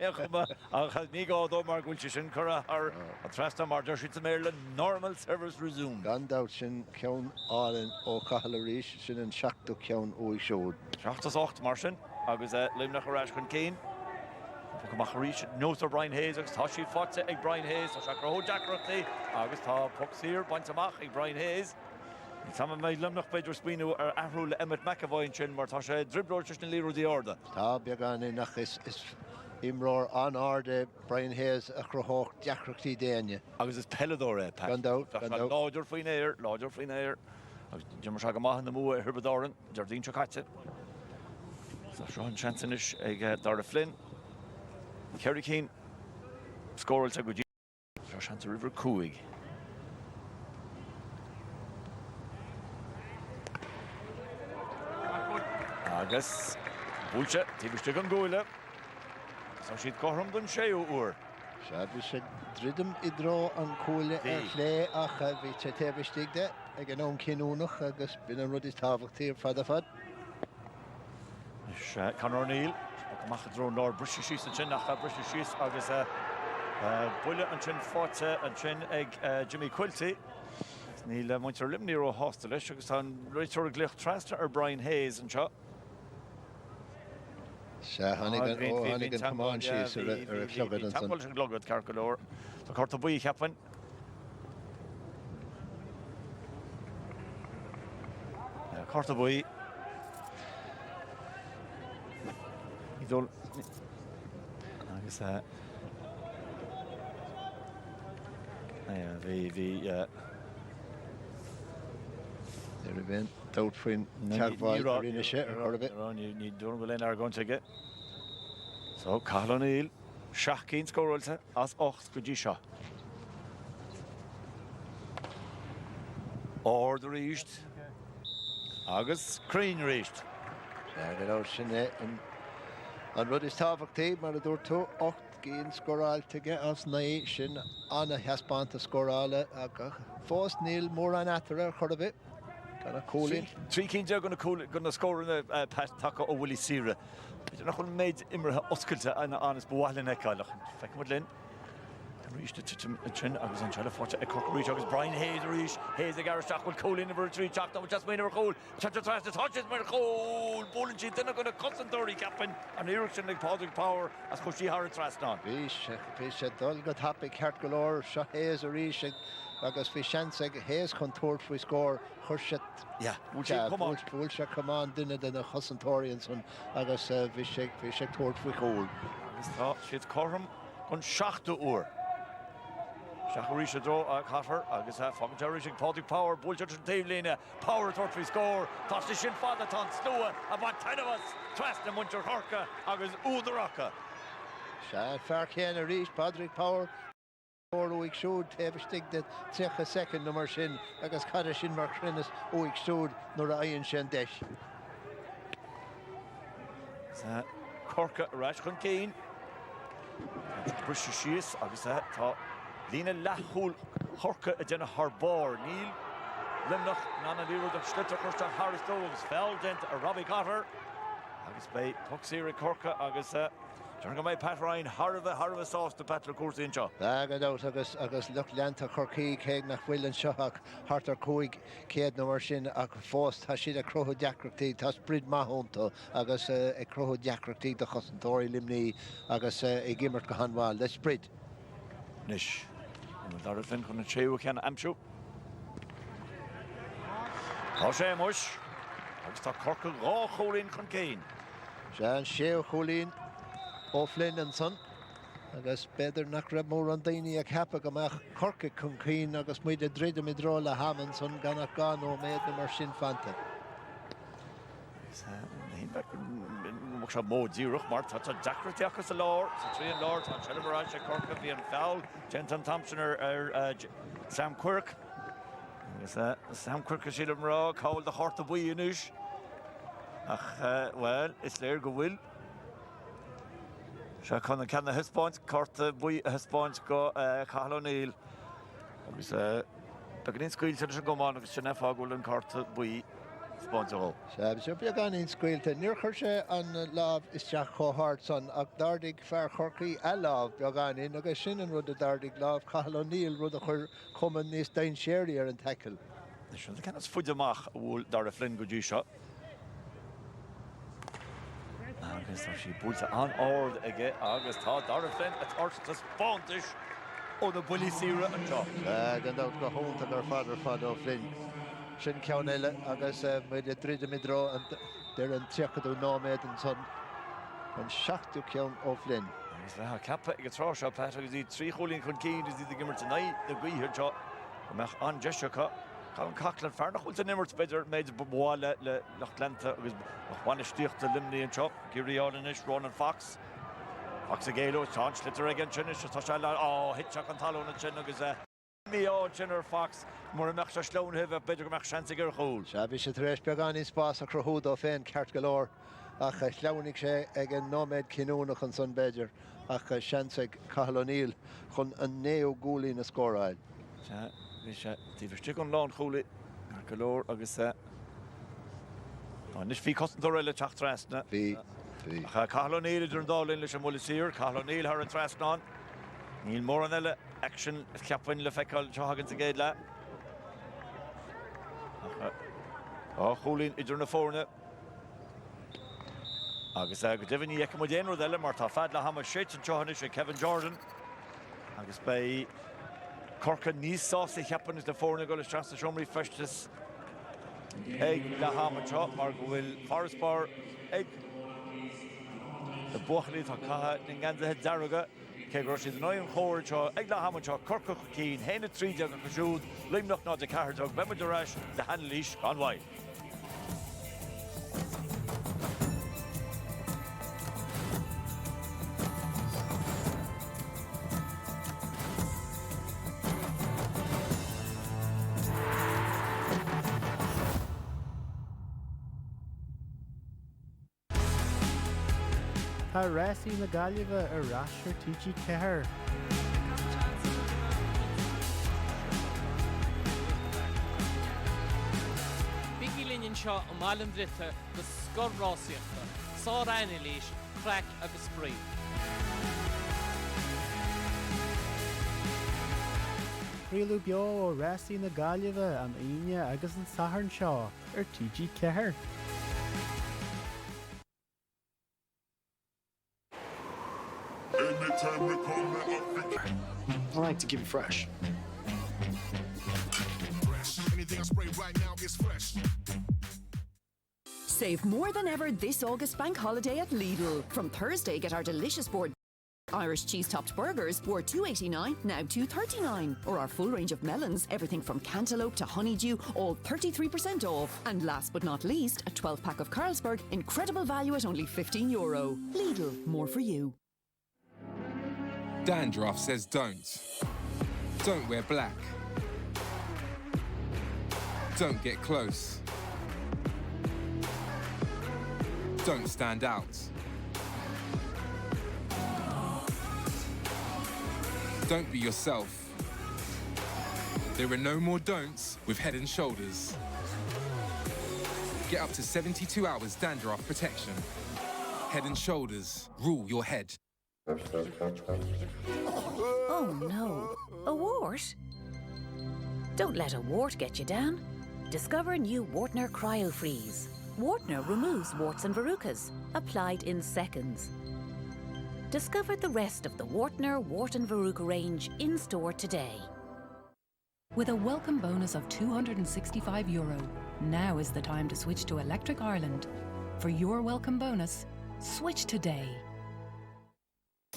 ach ní gá mar gúil sin chora ar a trasta mar der sin méle normal service resumed. Gandát sin ceann álan ó Cahill Arís sin an seachtú ceann ó seod. 8 mar sin agus Limerick arás chun céin. Goach Arís nótar Brian Hayes agus tá sí fáte ag Brian Hayes a seacró Jackrochtaí agus tá Puxír baintach ag Brian Hayes. Some made Limerick Pedro Spino or Ahrul Emmett McAvoy in Chin Martasha, dribbler just in Lero the order. Tá began in is Imror on order, Brian Hayes, a Crohawk, Jackrochtaí Dania. Agus is Pellador, Pat. Gandát. Larger Fine Air. Jimmer Shagamah in the Moa, Herbadoran, Jardine Chakatse. So Sean Chansonish, Dara Flynn, Kerry Keane, Scoral Taguji, Shanta River Cooig. Agus búlse tíbiste an ggóile Tá siad chom don séú uair. Bhí sé dridum I dro an cóile ar lé acha bhí sé tebistigde ag an ón cinúnach agus bin an rudí tábhachtaí ar fad a fad. Conor O'Neill amach a dró nóir brise síos an sin nach brise síos agus buile an sin fáte an sin ag Jimmy Quilty. Ní le muintear limní ó hásta leis agus tá réitear gluch trasta ar Brian Hayes an seo. Hannigan come on, she's a clogad and son. Tamil glogad Carcolor. The Corta Bui Captain. Corta Bui. You don't. I guess that. Yeah, the event out for Carval in a shit or a bit. You don't go in are going to get. So Cahill O'Neill, Shachkin scored as Ox Kujisha. Order reached. August Crane reached. Get out Sinead and Ruddy's Tavok team, Marador 2, Ocht Gain Scoral to get us Nation on a Haspanta Scorala. First Neil more on after a bit. Cool 3 Kings are going to score in a Pat Taka or Willie Sira. But you're not going to make Imra Osculta and honest Boalin Eka. Feck Woodlin. Reach the chin, I was on Chalafort, a Cork reach, I was Brian Hayes reach, Hayes the Gareth Jack will cool in the retreat, Jack, that was just made a cool, touch the touches, made a cool, Bowling Sheet, then I'm going to cut and 30 captain, and erection like Páirc power, as Coachy Harry Trust on. Bís a dul go happy ceart go leor, seo Hayes a reach, agus bhí seansa Hayes chun tuairt faoi scór, chuir Yeah, come on. bhfuil se cumán duine den a chosantóiríonn son agus bhí sé tuairt faoi cóil. Agus tá siad Corm chun 7 uair. Shachari should draw a cutter, agus from Jerry Páirc power, Bulger to Tavelina, power to three score, toss the shin father ton, Stoa, about 10 of us, Trust and Munster Horka, agus Udaraka. Se fear chéan a rís Páirc power. Or week showed Tevestig that take a second number sin, agus Kada Shin Mark Shrinus, week showed nor Iron Shin Desh. Cork Rashcon Kane. British Shees, agus Lina Lahul Horka Agena Harbor, Neil Limnoch, Nana Liro, the Schlitter Costa, Harris Doves, Feldent, Robbie Cotter, agus by Tuxira Corka, agus John by Pat Ryan, Harva sauce to Patrick Course in Shaw. Agad out, agus look Lanta Corky, Keg nach Willen Shahak, Harter Coig, Ked number Shin, Ag Fost, Hashida Croho Jackrati, Tas Brid Mahonto, agus a Croho Jackrati, the Hosantori Limni, agus a Gimmert Kahanwal, let's spread. Nish. Darfin kun chew can amchu. Hoshe mush. Agus tá Cork rá cholín chun céin. Sean Sheo Cholín, O'Flynn and son. Agus better nach raibh mór an daoine ag hepa go meach Cork chun céin agus muid a dréide mi drá le Hammond son ganach gan ó méid na mar sin fanta. Mach mód díúch mar tá Jackrati agus a lár, sa trí an lár, tá Celebrate a Cork bhí an foul, Jenton Thompson Sam Quirk. Sam Quirk a sílam rá, cáil de hort a bhuí inúis. Ach, well, is léir go bhfuil. Se chun an ceanna hispáint, carta bhuí a hispáint go Cathal O'Neill. Agus began in scuil se go máin agus sin fágúil an carta bhuí sponsor. So be gan in squealte near Kershe and love is Jack Hart son ag dardig fair Corky a love be gan in agus sin an rud a dardig love Cathal O'Neill rud a chur common níos dain sherier and tackle. Sin the cannas fuideach bhfuil dar a Flynn go dtí seo. Agus tá sí búlta an ord aige agus tá dar a Flynn a tarta spontis ó na bulí sira an seo. Gan out go home to their father O'Flynn. Sin ceann eile agus muid a dríide mi drá an they're an tiachadú náméid an son an 7 ceann O'Flynn. Agus bheit cappa ag trá seo Pat agus í trí cholín chun cín is í gimmer tonight na gcuithir seo go meach an Jessica Can Cochlan fearnach últa nimmert beidir méid bháile le Lachlanta agus bháinna stíochta limnaí an seo Giriálanis, Ronan Fox. Fox a géilú, tá slitar ag an sin is tá se le hitseach an talún an sin agus Míá Jenner Fox mar meach se slón heh beidir go meach seansa gur chóil. Se bhí sé rééis beag an in spás a crothúd ó féin ceart go leor ach sleannig sé ag an nóméid cinúnach an son beidir ach seansa Cathal O'Neill chun an néo gúlí na scóráil. Bhí sé tíbhirtí an lán chola ar go leor agus nis bhí cosintú le teach trasna. Bhí. Cathal O'Neill idir an dálinn leis an mula sír, Cathal O'Neill ar an trasnán. Níl mór an eile action ceapain le feiceáil tehagann sa géad le. Cholín idir na fórne. Agus go difhíní eice mu déanú eile mar tá fad le hama séit an tehanna sé Kevin Jordan. Agus bei Corca níos sása cheapan is na fórne go le strasna siomraí festas ag le hama teo mar go bhfuil Forestbar ag the buachlaí tá catha na gceantathe dearga cé gur siad an chóir seo ag le hama teo Corca cín héna tríide go cosúd limnach ná de ceartach bemar de reis de hanlís gan bhaid. Tá réasí na Gaillimhe ar rasir TG Cethair. Bigí líonn seo an mailim drite go scorrásaíochta, sá raina líis, crack agus sprí. Rialú beo ó rastí na Gaillimhe an aine agus an Saharn seo TG Ceathair. I like to keep it fresh. Anything I spray right now is fresh. Save more than ever this August bank holiday at Lidl. From Thursday, get our delicious board Irish cheese-topped burgers were $2.89, now $2.39. Or our full range of melons, everything from cantaloupe to honeydew, all 33% off. And last but not least, a 12-pack of Carlsberg, incredible value at only €15. Lidl, more for you. Dandruff says don't. Don't wear black. Don't get close. Don't stand out. Don't be yourself. There are no more don'ts with Head & Shoulders. Get up to 72 hours dandruff protection. Head & Shoulders, rule your head. Oh no, a wart? Don't let a wart get you down. Discover new Wartner Cryo Freeze. Wartner removes warts and verrucas, applied in seconds. Discover the rest of the Wartner Wart and Verruca range in-store today. With a welcome bonus of €265, now is the time to switch to Electric Ireland. For your welcome bonus, switch today.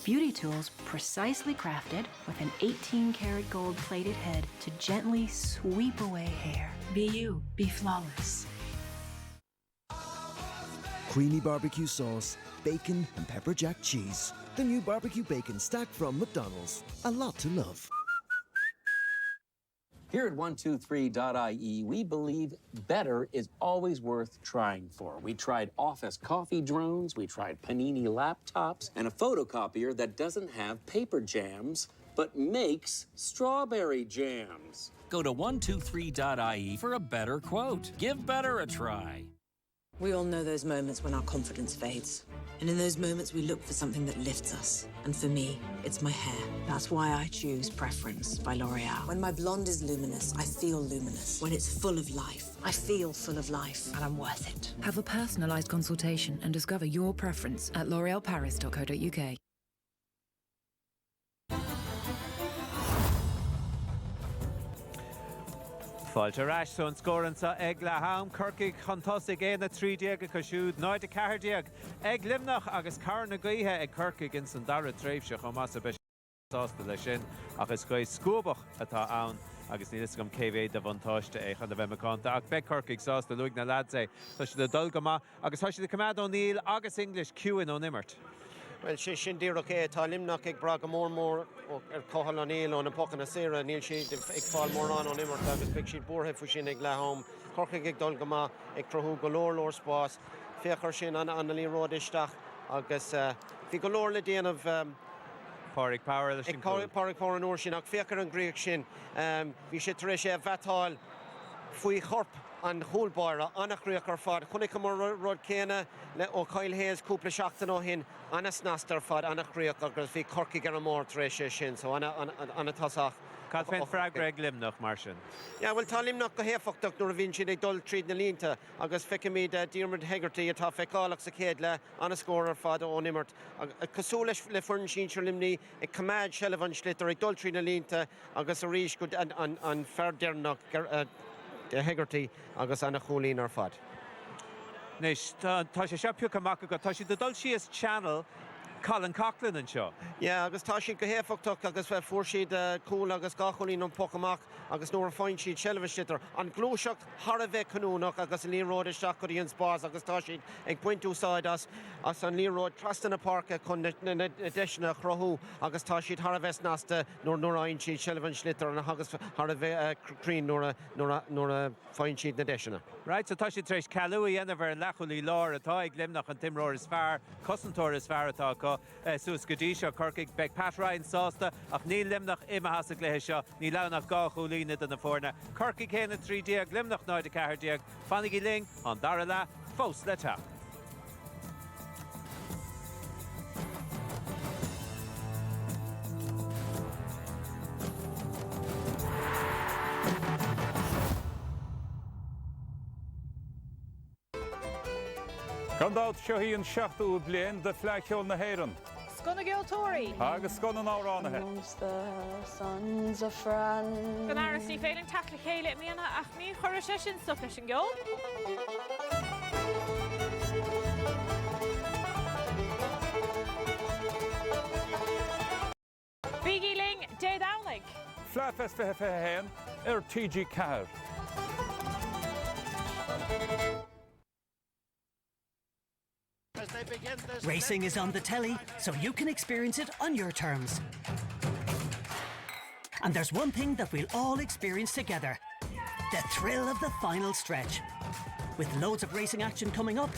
Beauty tools precisely crafted with an 18-karat gold plated head to gently sweep away hair. Be you, be flawless. Creamy barbecue sauce, bacon and pepper jack cheese. The new barbecue bacon stack from McDonald's. A lot to love. Here at 123.ie, we believe better is always worth trying for. We tried office coffee drones, we tried Panini laptops, and a photocopier that doesn't have paper jams, but makes strawberry jams. Go to 123.ie for a better quote. Give better a try. We all know those moments when our confidence fades. And in those moments, we look for something that lifts us. And for me, it's my hair. That's why I choose Preference by L'Oreal. When my blonde is luminous, I feel luminous. When it's full of life, I feel full of life. And I'm worth it. Have a personalised consultation and discover your preference at l'orealparis.co.uk. Fáilte ráis son scóransa ag le ham Corcaigh chuntasig éana trídeag a cosisiúd 9 4 ag Limnach agus car na gaotha ag Corcaigh in san dara tréimhse chomh maith a sásta lei sin agus chuid scóbach atá ann agus nílas gom céhé de bhantáiste é chun a bheith macánta ach beidh Corcaigh sásta luigh na ladsa tá si de dul go maith agus tá si de Cumad O'Neill agus English Ciúin ó Nimmert. Well, sin díreach é tá Limnach ag braga mór Cóhall O'Neill ón an pocan na sira níl siad ag fáil mór an ó Nimmert agus beidh siad bortha faoi sin ag leathm Corcaigh ag dul go maith ag trothú go leor spás féachar sin an lí ród isteach agus bhí go leor le déanamh Páirc Power le sin Páirc Power an uair sin ach féachar an gríoch sin bhí sé tar éis bheatáil faoi chorp an húlbáire annachríoch ar fad chunig mar rud céine le ó Kyle Hayes cúpla seachtain ó hin anas nastar fad annachríoch agus bhí Corcaigh ar an mór tar éis sin so anna tasach. Cad féin freagra ag Limnach mar sin? Ja, well tá Limnach go héfachtach nuair a bhíonn siad ag dul tríd na línta agus feicimid Diarmuid Hegarty atá feicálaach sa chéad le anna scór ar fad ó Nimmert. Cosú le furin sin seir limní ag Cumad Shelavan Schlitter ag dul tríd na línta agus a rís go an feardearnach Hegarty agus anna cholín ar fad. Nis, tá sé seapú amach go tá si de dul sios Channel Colin Coughlin an seo. Ja, agus tá siad go héfachtach agus bheith fuair siad cúil agus gacholín an pocamach agus nuair a fáin siad Shelavan an glóiseach thar a bheith canúnach agus an líród isteach go dtíon spás agus tá siad ag pointú úsáid as an líród trastan na parca chun na deisina chrothú agus tá siad thar a bheith nasta nuair aon siad Shelavan an agus thar a bheith crín nuair a fáin siad na deisina. Right, so tá siad treis Calúi anamh lechulí lár atá ag Limnach an timróir is fearr, cosantóir is fearr atá go suas go dtí seo Corcaigh beidh Pat Ryan sásta ach ní Limnach imime léthe seo ní lenach gá cholína den na fórna. Corcaigh chéna 3 Limnach 9 4 fannig í ling an dara le fós le tap. Gandát Chaoimh seachtú bliain de fleiciúil na hÉireann. Sconna Giltori. Agus sconna náránathe. Amongst the sons of France. Ganaras ní féilen tacla chéile miana ach ní chuir sé sin so leis an gceol. Bígíling dé dánig. Fleifes fethe héin TG Ceathair. Racing is on the telly, so you can experience it on your terms. And there's one thing that we'll all experience together. The thrill of the final stretch. With loads of racing action coming up,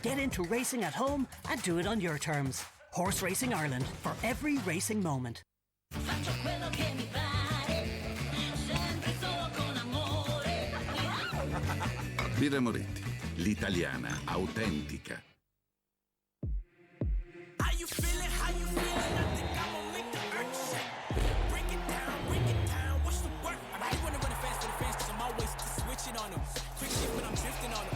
get into racing at home and do it on your terms. Horse Racing Ireland, for every racing moment. Birra Moretti, l'italiana autentica. On them. Quick shift, but I'm drifting on them.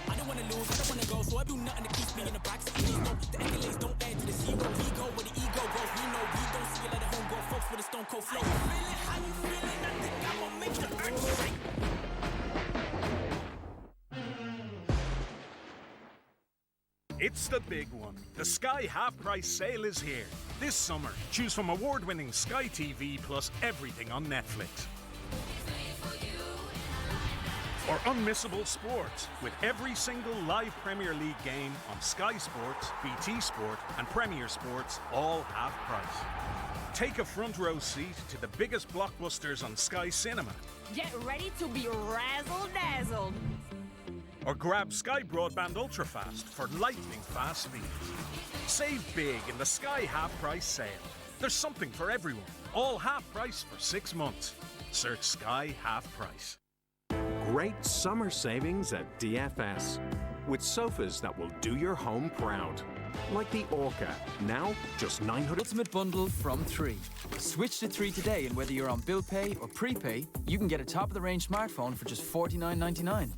I don't wanna lose, I don't wanna go, so I do nothing to keep me in the box. Please don't, the accolades don't add to the zero. We go where the ego goes. We know we don't see it at home, go folks with a stone cold flow. How you feeling? I think I'm gonna make the earth shake. It's the big one. The Sky half-price sale is here. This summer, choose from award-winning Sky TV plus everything on Netflix. Or unmissable sports, with every single live Premier League game on Sky Sports, BT Sport and Premier Sports, all half price. Take a front row seat to the biggest blockbusters on Sky Cinema. Get ready to be razzle-dazzled. Or grab Sky Broadband Ultrafast for lightning fast speeds. Save big in the Sky half-price sale. There's something for everyone. All half price for 6 months. Search Sky half price. Great summer savings at DFS, with sofas that will do your home proud. Like the Orca, now just 900. Ultimate bundle from 3. Switch to 3 today, and whether you're on bill pay or prepay, you can get a top-of-the-range smartphone for just $49.99.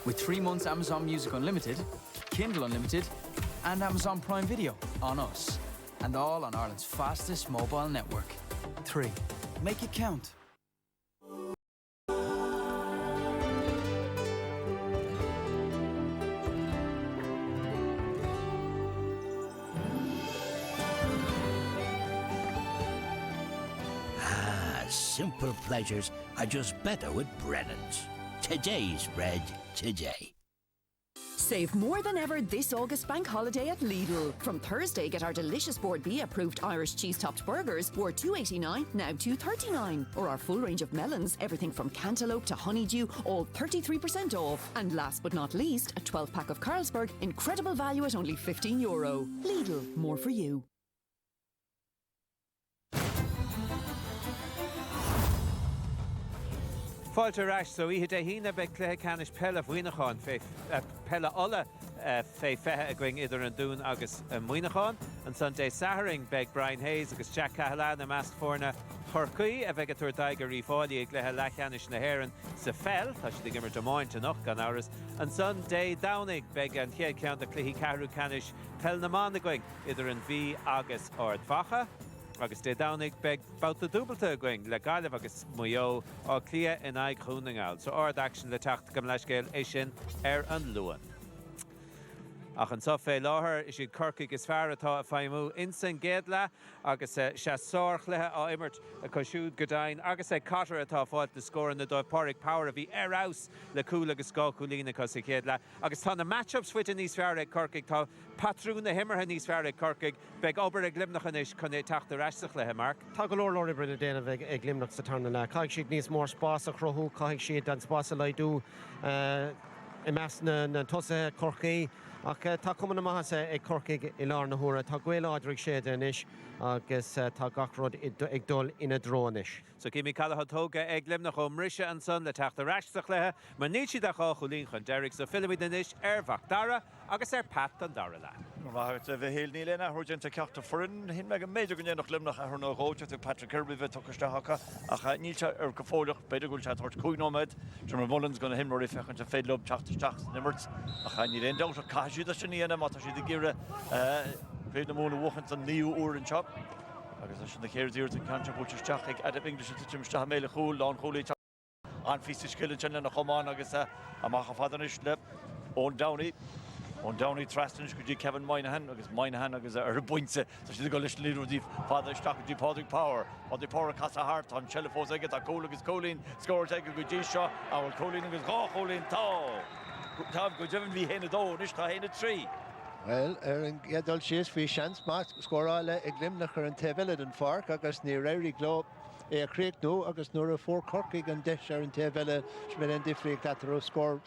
With 3 months Amazon Music Unlimited, Kindle Unlimited, and Amazon Prime Video on us. And all on Ireland's fastest mobile network. 3. Make it count. Simple pleasures are just better with Brennan's. Today's bread today. Save more than ever this August bank holiday at Lidl. From Thursday, get our delicious Board B approved Irish cheese-topped burgers, were $2.89, now $2.39. Or our full range of melons, everything from cantaloupe to honeydew, all 33% off. And last but not least, a 12-pack of Carlsberg, incredible value at only €15. Lidl, more for you. Fáilte reis so ihe de hína be cléthe canis pella bhuineáin pella alla fé fethe a going idir an dún agus muoineáin an san dé saharing beg Brian Hayes agus Jack Cahalan a meast fórna chorcaí a bheith túir daigur rífáilí ag cléthe lechanis na hÉireann sa fel tá si gimmer domáinte nach gan áras an san dé dánig beg an chéad ceann a clúhí ceathrú canis pell na mána going idir an bhí agus ard facha. Agus dé dánig beg bouta dúbalta going le gaiileh agus muo á clia in aig chúningáil. So ard action le techt gom leiscéil é sin an luan. Ach an sa fé láthair is siad Cork agus fear atá a feimú in san géad le agus sé sór chluthe á immert a cosisiúd godain agus é catar atá fáilt de scór na dóibh Páirc Power a bhí aus le cúil agus gá cúlína cos i chéad le agus tá na matchups fuite níos fear ag Cork tá patrún na himmartha níos fear ag Cork beag obair ag glimnach inis chun é teachta reisach le Mark. Tá go leor brenne déanamh ag glimnach sa tarna le caiig siad níos mór spás a chrothú caiig siad an spás a leidú i meas na tosathe Corcaí ach tá cumann amachas ag Cork i lár na húra tá ghaol ádraigh séad inis agus tá gachród ag dul ina drónis. So cíimi cailthe tóga ag glimnach ó mrise an son le teachta reisach lethe mar níl siad a chá chulín chun Derek so filmid inis bhacht dara agus pat an dara le. Bheit a bheith héil níléna thuirgénta ceachta forin, hin me go méidir gon éach limnach ar nó róte tú Patrick Kirby bheith tuchasteachcha a cha nílte ar go fóileach beidir gúil teart cúinóid, John Mullins gona himmorí fechan a féadlob teachtasteach nimmert a cha ní réon deach caiisiú a sin íana mata si de gire féad na móna bhchant an 9 úr an chop. Agus sin na chéirdíir an cantra búteteach ag adab English a timiste ha méle chúil an choúlaí an fíiste skillin sin na chomáin agus amach a fadanis le ón Downey Traston go dtí Kevin Moynihan agus ar buinte sa si go leis líúdí fada isteach dtí Páirc Power Casa Hart an sellefós aige a cóla agus cólín scóir aige go dtí seo a bhfuil cólín agus cholín tá go deimhin bhí héna dó is tá héna trí. Well, an gedal sios bhí seans más scóráile ag limnach ar an taobhile an Páirc agus ní réirí glób a chréic nó agus nuair a fór Corcaigh an deis ar an taobhile smil an difriíocht atar ó scór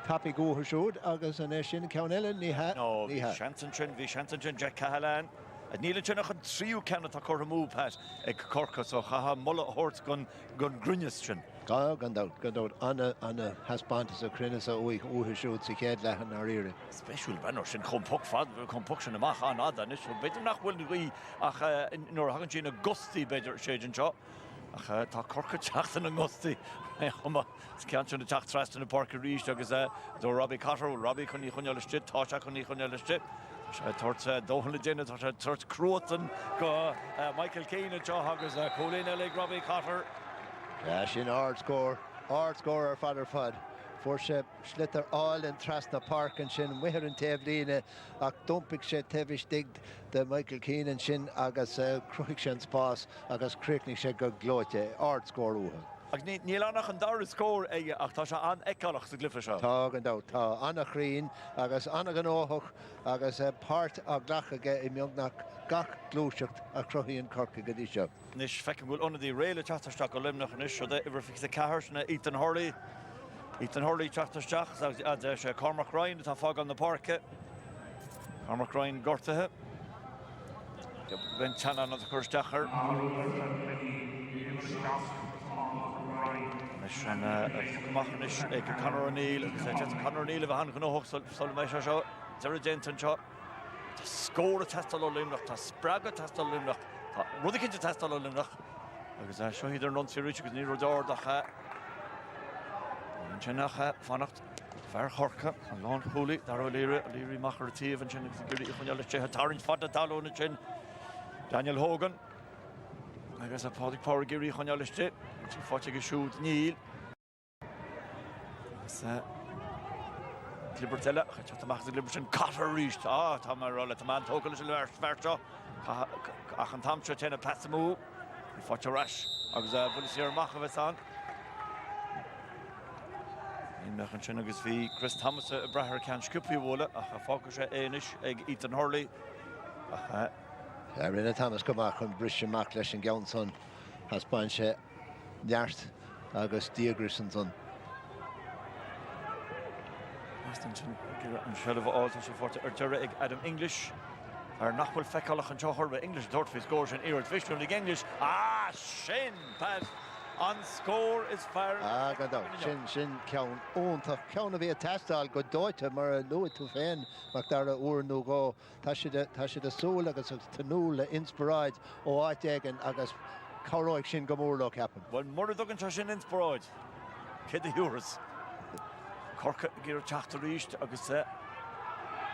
Papi go siúd agus an sin cean eile ní ha. No, bhí seantan sin Jack Cahalan. A níle sin an tríú cena tá chu mú pat ag Corca so chaha mulla hort gon grunnes sin. Gandát anna haspántas a crinnes a uig siúd sa chéad lechan ar ire. Speisiúil bennar sin chumpok fad chumpok sin amach an adan is beidir nach bhfuil go ach nuair hagann sin a gostí beidir séidir seo. Ach tá Corca teachtain an gostí. Cean sin na teach trastan na Páirc ríist agus dó Robbie Cotter, Robbie chuní chuneal leiste, tá se chuní chuneal leiste. Tuairt dóhanna déine tá sé tuairt cruatan go Michael Keane ateo agus cólín eile Robbie Cotter. Sin ard scór ar fadar fad. For sé slitar áil an Trasna Páirc an sin muir an taobhlíne ach dumpig sé taobhis dig de Michael Keane an sin agus cruigh sin spás agus críicnig sé go glóite ard scór uha. Ag níl annach an dar scór aige ach tá se an eicalach sa glyfa seo. Tá gandát tá anna chrín agus anna an óthach agus páirt a ghlacha aige I mbeagnach gach glúiseacht a cruthíonn Corca go dtí seo. Nis fecin bhfuil anna dí réile teachtarsteach go limnach an is seo ibar fi sa cahar na Ethan Hurley teachtarsteach a sé Cormac Ryan tá fág an na Páirce. Cormac Ryan gortathe. Ben teanna na chuirsteachar. Nis an machnis ag Conor O'Neill agus Conor O'Neill bh an gnóch sol mé seo Zara Jenton seo. Tá scór a testal ó limnach, tá sprag a testal limnach, tá rud cinnte testal ó limnach. Agus seo idir non siúid agus ní rodáirdacha. An sin nach fannacht fear Chorca an lán chúlaí dar ó lírí machar tíomh an sin gurí chuneal le sé tarint fada dalóna sin Daniel Hogan. Agus a Páirc Power gurí chuneal le sé. Tí fáte go siúd níl. Libertella, chatte mach de Liberton Cotter ríist. Tá mar rolla tá man tógal se le sverto. Ach an tamse tena passamú. Fáte ras agus bhfuil sé mach bheith an. Nach an sin agus bhí Chris Thomas a brethir cean sciúpaí bhla ach a fáca sé éanais ag Ethan Hurley. Rinne Thomas gomach chun brise amach leis an gceann son haspáin sé neart agus díagris an son. An sellh áilta sé forte ar deire ag Adam English ar nachfuil fecalach an teochar be English dort fis scóir sin iad fiisiún ag English. Sin pad an scór is fear. Gadá sin ceann ónta ceanna bhí a testáil go dóite mar a luúid tú féin mac dar a uair nó gá tá si a súil agus tanúil le inspiráid ó áit aigen agus choráid sin go mór le ceapan. Well mar a dogann sin inspiráid. Cid a thuras. Corca gur teachta ríist agus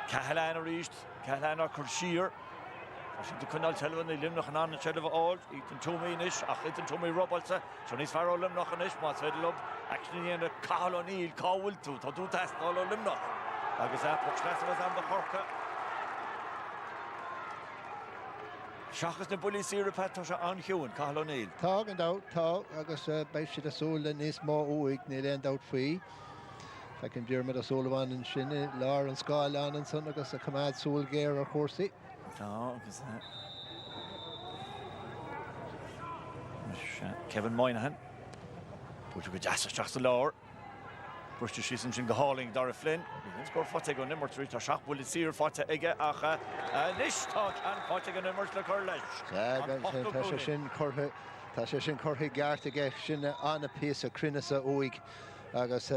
Cahalan a ríist, Cahalan a chur siar. Sin de chunáil telehan I limnach an anna sellh áil, Ethan Toomey inis, ach Ethan Toomey Robalsa, so níos fear ó limnach an is, má féidir lob, actually dhéana Cathal O'Neill, cáhfuil tú, tá tú testáil ó limnach. Agus puchsleasa an de Corca. Seachas na bulí síra pat tá se anchiúin, Cathal O'Neill. Tá gandát, tá agus beidh siad a súla níos má uig ní léon dát faoi. Fecin Diarmid a súlaháin an sinne, lár an scáil an son agus a cumad súl géir ar chósaí. Tá, agus Kevin Moynihan. Búte go deasasteach sa lár. Briste sísan sin go háling dar a Flynn. Bhíonn scór fáte go nimmar trí tá seach bhfuil sír fáte aige ach níos tá an fáte go nimmar le chur leis. Tá sé sin chortha gceart aige sin anna píos a crinneasa uig agus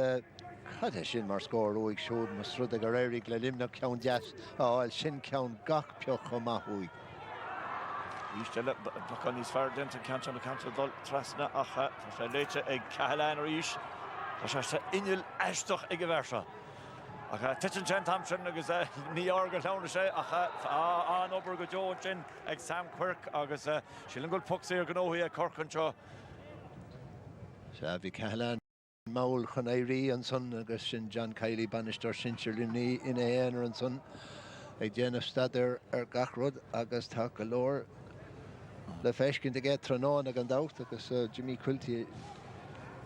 Cad sin mar scór uig siúd mas rud a go réirigh le limnach ceann deas áil sin ceann gach peoch go maithúig. Ístelle bacan níos fearr dent an ceann an ceann dul trasna acha tá sé léite ag Cahalán ar ís tá sé inil eisteach ag go bhharsa. Acha titan sin tamsin agus ní orga leanna sé acha an obair go deo sin ag Sam Quirk agus sílan gúil pucsaí ar gnóthaí ag Cork anseo. Se bhí Cahalán maul chun éirí an son agus sin John Kiley Bannister sin limní ina éanaar an son ag déanamh stadar ar gachrod agus tá go leor le feiscin de get trónán ag an dát agus Jimmy Quilty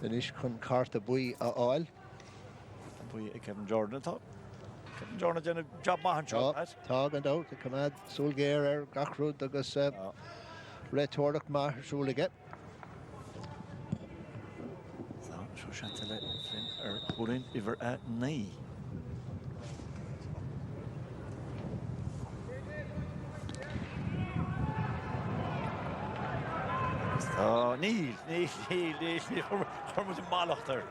inis chun carta buí a áil. Buí ag Kevin Jordan atá. Kevin Jordan déanamh job maithan seo. Tá an dát a cumad súlgéir ar gachrod agus rétóireacht maithsúlaige. Seo seantaile Flynn ar chóirín iver a 9. Níl chumad málaachtar.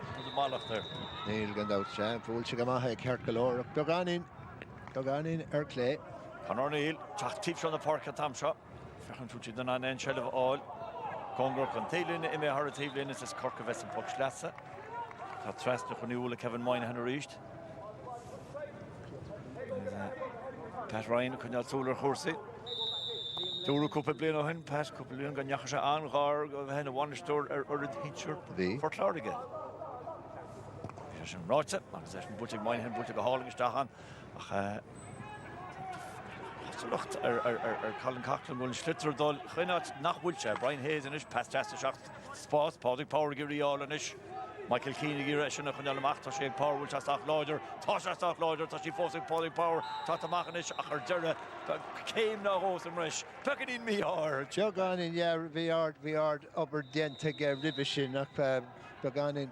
Níl gan dát sé bhúil se go maithe ag ceart go leor dogáín ar clé. Conor Níl teach tíb seo na Páirc a tam seo. Fechan trútí den an seilemh áil. Congur chun tailíne i mé thar a tailíne is Cork a bheits an puc sleasa. Tá trasna chun úla Kevin Moynihan a ríist. Pat Ryan chun súlar chósaí. Dúrú cúpa blian ó hin, Pat cúpa blian gan neachar sé anghar go bheith na bhainisteoir ar a hinseir fortláirige. Bhí sin ráite, agus leis an búteag Moynihan búteag go háling isteachán ach lucht ar Colin Coughlin bhfuil slittar dul chuineat nachhfuil sé Brian Hayes inis pas teasta seach spás Pádraig Páirc guríáil inis Michael Keane gíre sinna chuneal amach tá sé ag Páirc teach láidir tá teach láidir tá sí fósaigh Pádraig Páirc tá amach inis ach ar deire céim na hós an ris pecan ín míár. Teagáin bhí ard obair déanta ribbe sin ach beganin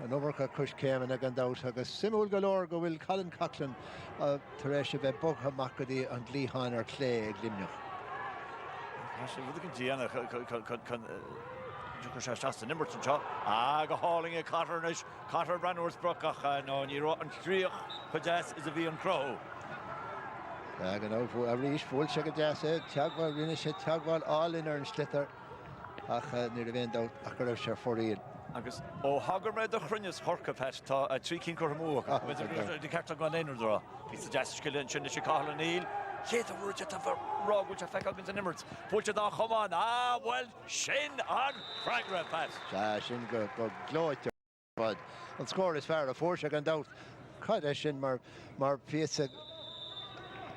an overcha cus céim ag an dát agus simúil go leor go bhfuil Colin Coughlin tar éis bheith bogtha macadaí an glícháin ar clé ag limneach. Bhí an díana chun sé seasta nimmartin seo go háling a Catarnis Catar Branúirsbroch ach nó ní an tríoch chu deas is a bhí an crow. Gan ábhú a ríis fúil se go deas teagháil rinne sé teagháil álinn ar an slittar ach ní a bhéon dát ach go raibh sé foríon. Agus ó hagar méid a chrunnes Thorca Pet tá trí cín chu mú dí ceart gan éonúdra. Bhí sa deiscilinn sin sé cála níl. Chéad a bhúirte tá rágúil te feicáil bin nimmert. Púilte dá chomán bhfuil sin an Frangra Pet. Sin go glóite bud. An scóir is fearr a fórse an dát. Cad é sin mar fiasa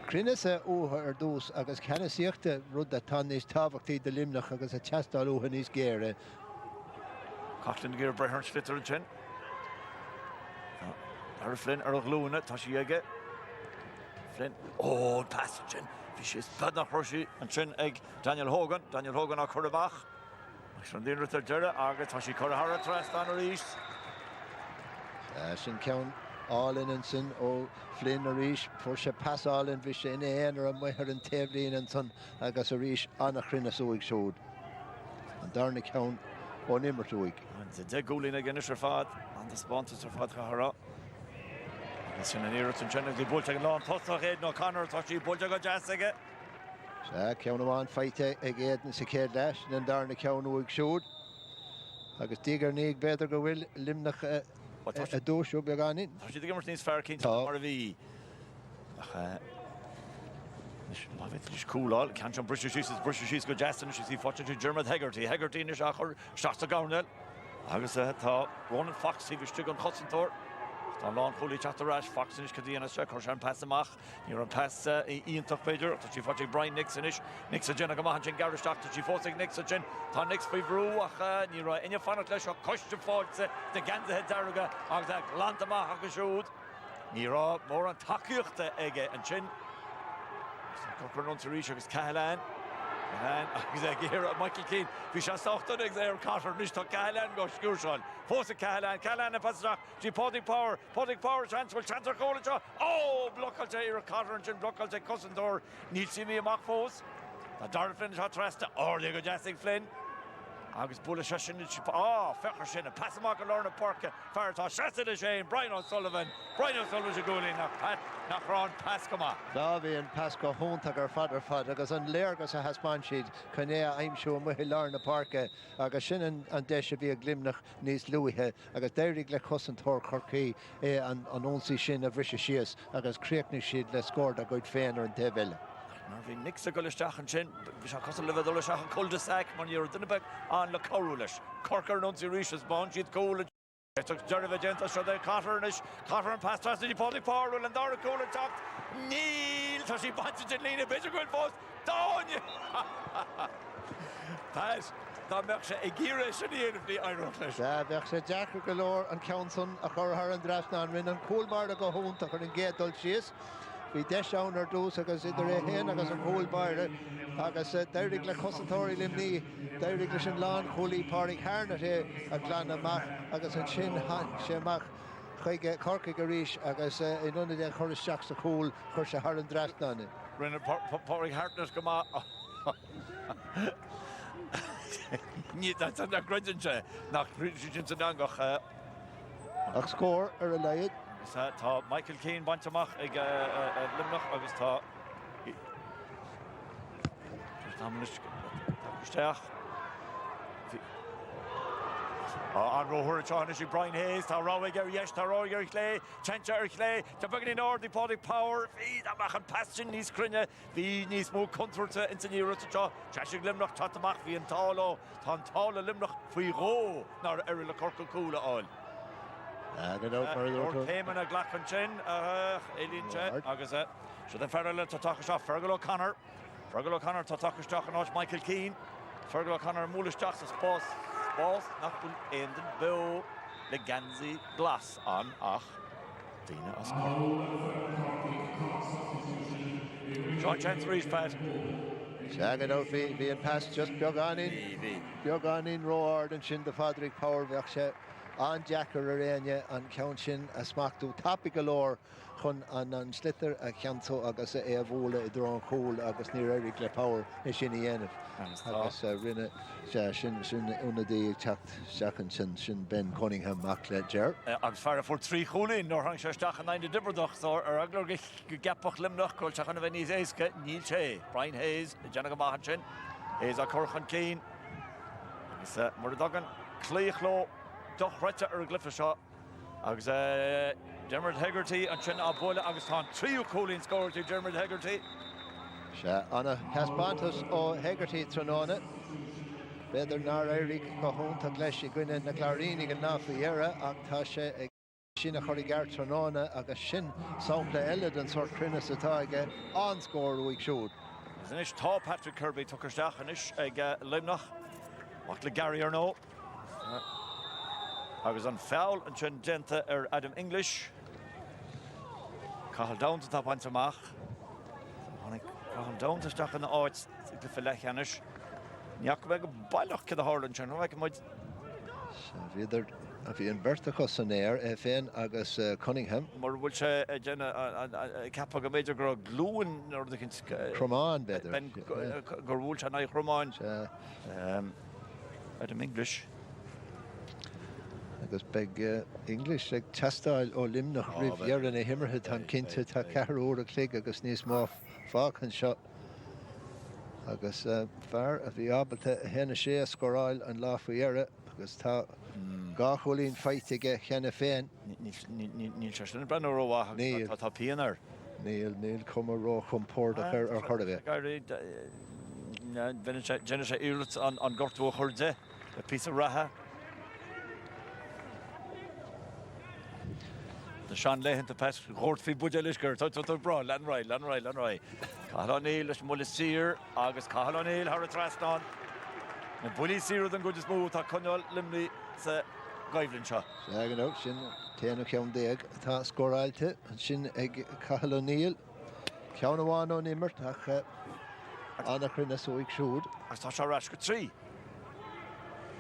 Crinneasa útha ar dús agus cena síochta rud a tá níos tábhachtaí de limnach agus a teastáil útha níos géire. Coughlin gír brethar slittar an sin. Ar Flynn ar a glúna tá sí aige. Flynn pass sin. Bhí sé spad nach chrosaí an sin ag Daniel Hogan á chur amach. Sin dtíonra tar deire agus tá sí chur a trasna an ríis. Sin ceann álinn an sin ó Flynn a ríis fuair sé pasálinn bhí sé ina éanaar an muithir an taobhlíonn an son agus a ríis annach chruinneas uig siúd. An darna ceann ó nimmert uig. De gúlín ag inis ar fad an de spántas ar fad chahara. Sin an éire an sinna dí búilte an lán tosach éad nó Conor tá sí búilte go deas aige. Se ceann amháin feite ag éan sa céad leis an darna ceann uig siúd. Agus dígar níag beidir go bhfuil limnach a dúisiú beagáin. Tá sí gimmart níos fearr cinnte mar a bhí. Is coolál, can an British síos go deasan sí fáte Dermot Hegarty is a chur seachta gáneil. Agus tá Ronan Fox hí bhí an chosantóir. Tá lán cholí chatarráis Fox is go dtíana se chu an pass amach. Ní an pass íontach féidir, tá sí fáte Brian Nixon is. Nix a gin a go maithan sin garisteach tá sí fósaigh Nix a gin. Tá Nix faoi bhrú ach ní ra ine fannach leis o coiste fáilte de gandathe dearga agus ag lantamach agus siúd. Ní ra mór an takeíochta aige an sin. Corpar an taríis agus Cahalán. Agus ag géir Michael Keane. Bhí sé soachtain ag ar Catar níos tá Cahalán go sciúrsáil. Fósa Cahalán a pasach. Sí Pádraig Páirc transfuil chantar cóla seo. Blocáilte ar Catar an sin blocáilte cosandóir. Níl si mí amach fós. Tá dar Flynn seo trasta orlaí go deasig Flynn. agus bula se sin fechar sin a passamach go lorna Páirc feartá seaad a sé Brian O'Sullivan sé gúlaí nach rán pas go maith. Dá bhí an pas go hóntaach ar fad agus an léargus a haspáin siad chuné aimimsú muí lárna Páirc agus sin an deise bhí a glimnach níos luúithe agus déirigh le cosantóir Corcaí an ónsaí sin a bhrise sios agus críochnú siad le scór a goid féin ar an déhile. Nar bhí nic a go leisteach an sin, bhí se cos le bheith leisteach an cul-de-sac man ar duine an le cabhrú leis. Corc ar nónsaí ríis bán siad cóla. Jerry Vegenta so they Carter and pass to the Páirc Power and Dara Cooler top. Neil so she punches it Lena bit good post. Down. Pass. Tá meach sé ag gíre sin éanamh ní Irish leis. Bheadh sé Jackar Galore an Counson a chur an drafna an rin an cúlbar a go hónta chun an gédul sios. Bhí deisán ar dús agus idir é héin agus an cúlbar agus deirigh le cosatóirí limní, deirigh leis an lán chulaí Páirc Harna a glan amach agus an sin séach chuige Corca go ríis agus inúna den chur isteach sa cúl chur se an drafna. Rinne Páirc Hartnas go má. Ní that's an grudgin se nach sin san angach ach scór ar a leiad. Tá Michael Keane baintach ag limnach agus tá Táisteach an róthúirteáin is Brian Hayes tá ráig ar yes tá ráig ar chlé Chente ar chlé Tá bagin in ordaí Páirc Power hí amach an passin níos crunne hí níos mó conturta intaníirtá Treisiigh limnach tatamach hí an tála tá an tála limnach faoi ró nar ar le Corca cúla áil. Céimean a ghlachan sin élíonn sin agus so den fearr le tá takeiste Fergal O'Connor tá takeisteach an áit Michael Keane Fergal O'Connor múlaisteach sa spás nach bhfuil éan den be le gansaí glas an ach daoine as Sean Chance Rees Pat. Seagad ó bhí an pass just beagán róard an sin de Páirc Power bheach sé an Jackar ar réine an ceann sin a smachtú tapi galore chun an slither a cheantó agus é a bhóla I drón cúil agus ní éirigh le Power é sin I dhéanamh. Agus rinne sin únadaí teacht seachan sin Ben Cunningham mac le Ger. Agus fear for trí cholín nó hang seisteach an 9 dibredach ar aglor go gapach limnach goil teachan a bheith níos éasca níl sé. Brian Hayes, Jenna go maithan sin. Hayes a Corchan Keane. Agus mar a dagan clíochló dochreite ar glyfa seo. Agus Dermot Hegarty an sin a bóla agus tá tríú cholín scóir tú Dermot Hegarty. Se anna Hesbantas ó Hegarty tróna. Beidir ná éirigh go hónta leis I gcuine na Clarínig an náfaíara ach tá sé ag sin a chuirigh gar tróna agus sin sampla eile den sort crinne atá ag an scóir uig siúd. Is tá Patrick Kirby tucharsteach anis ag limnach ach le Gary ar nó. Agus an foul an sin genta ar Adam English. Cathal down tá baint amach. Cathal down isteach an áit le fi lech anis. Níach go bheith go bailach cad a Hurling sin, bheith go muid. Bhíidir a bhí an bertacha san éir féin agus Cunningham. Mar bhfuil sé déna cappa go méidir gur glúin ar de Chromáin beidir. Gur bhúil se na chromáin. Adam English. Agus beg English ag testáil ó limnach rihhearan é himmarthe tá cinnte tá ceathair uair a clig agus níos má fáchan seo. Agus fear a bhí ábalta héna sé a scoráil an láfaíare agus tá gá cholín feitiige cheanna féin. Níl se sin brenn róha tá píanaar. Níl cum ró chumpór ar chuirde. Genne sé úlat an gortú chuirde le pí a ratha. The Sean Lehan to pass Hort fi Budelisker to bra Lanray Cathal O'Neill leis mulle sir agus Cathal O'Neill har a trastan na bully sir than good smooth tá conol limni sa gaivlin seo. Segan out sin téanú ceann déag tá scóráilte an sin ag Cathal O'Neill ceann amháin ó nimmert ach anna crinne so ag siúd. As tá se ras go trí.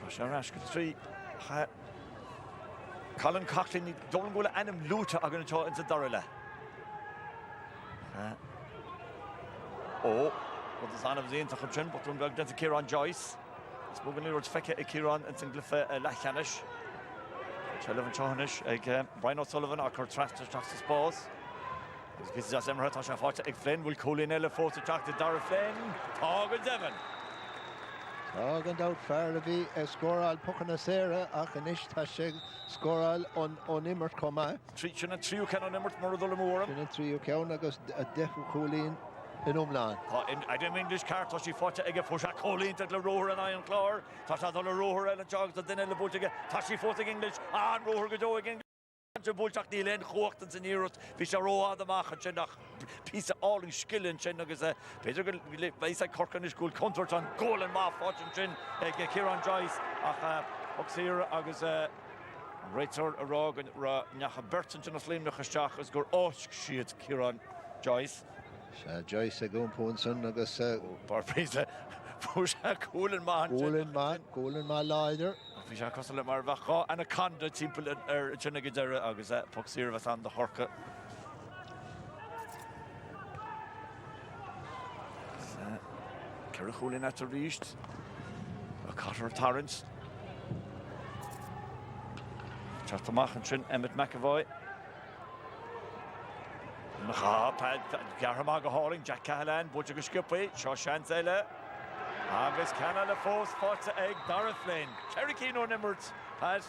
Tá se ras go trí. Colin Coughlin don't go to Adam Luta are going to talk into Dorilla. What does Anna was in to Chin, but we're going to Kieran Joyce. Spogan Leroy's fecca Kiran and Singlefa Lachanish. Sullivan Chonish, Brian O'Sullivan, or Kurt Trastor, Trastor Spause. This is as Emerald Tasha Forte, Flynn will call in Ella Forte Jack to Dara Flynn. Target Devon. Target out Farleby, a score al Pukana Sarah, Achanish Tashig, score al on Immert Coma. Treachin and Trio can on Immert Moradolamorum. And Trio Count, August a Defu Colleen. In Umlan. I didn't English car, Toshi Forte, Egga Fusha Colleen, Tetla Roher and Iron Claw, Tasha Dollar Roher and Jogs, the Dinner Bultiga, Tashi Forte English, and Roher Gado again. Bulchak the Len Hochtons and Eurot, Fisharoa the Mach and Chendach, piece of all in skill and Chendach is a Peter Basic Corkanish Gold Comfort on goal and Ma Fortune Chin, Kieran Joyce, Oxir, Agus Reitor, Rog, and Nacha Burton, Jonathan Nachashach, as Gor Osh Sheet, Kieran Joyce. Joyce a gwn Ponson, Agus Barprisa, Fusha Coolen Man Lider. Fisha Costle Marvacha and a Conda Timple Chenegidera Agus Poxir was on the Horka. Carahulin at the reached. A Cotter Torrance. Chartamach and Trin Emmett McAvoy. Garamaga Hauling, Jack Cahalan, Butchagaskipi, Shoshanzela. Agus Canada Force Forza Egg, Dara Flynn. Cherokee no Nimmert, Pat.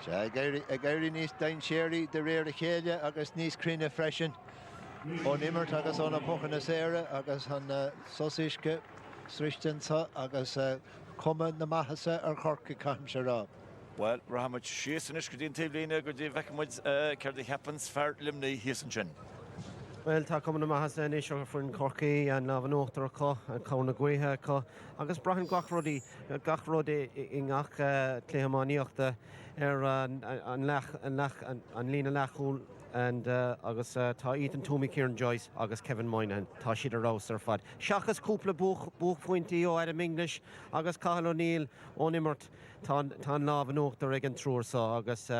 A Gary Nis Dine Sherry, the rare Kelia, Agus Nis Crina Freshen. On Nimmert, Agus on a Pocana Sarah, Agus on Sausage, Srichtensa, Agus Common the Mahasa or Cork Camshara. Well, Rahamut Shees and Ishkadin Tablina, good day, Vecamwoods, Kerdy happens, Fair Limney, Hiesenchin. Well, tá cumna maithe is seo fún Corcaí an nábhanóachtar acu an cána gaotha acu agus brathn gach rudaí i ngach cléamáníochta an lína lechúil and agus tá Ethan Toomey, Kieran Joyce agus Kevin Moynihan tá siad arás ar fad. Seachas cúpla buch fointí ó Adam English agus Cathal O'Neill ó Nimmert tá nábhanóachtar ag an trúrsa agus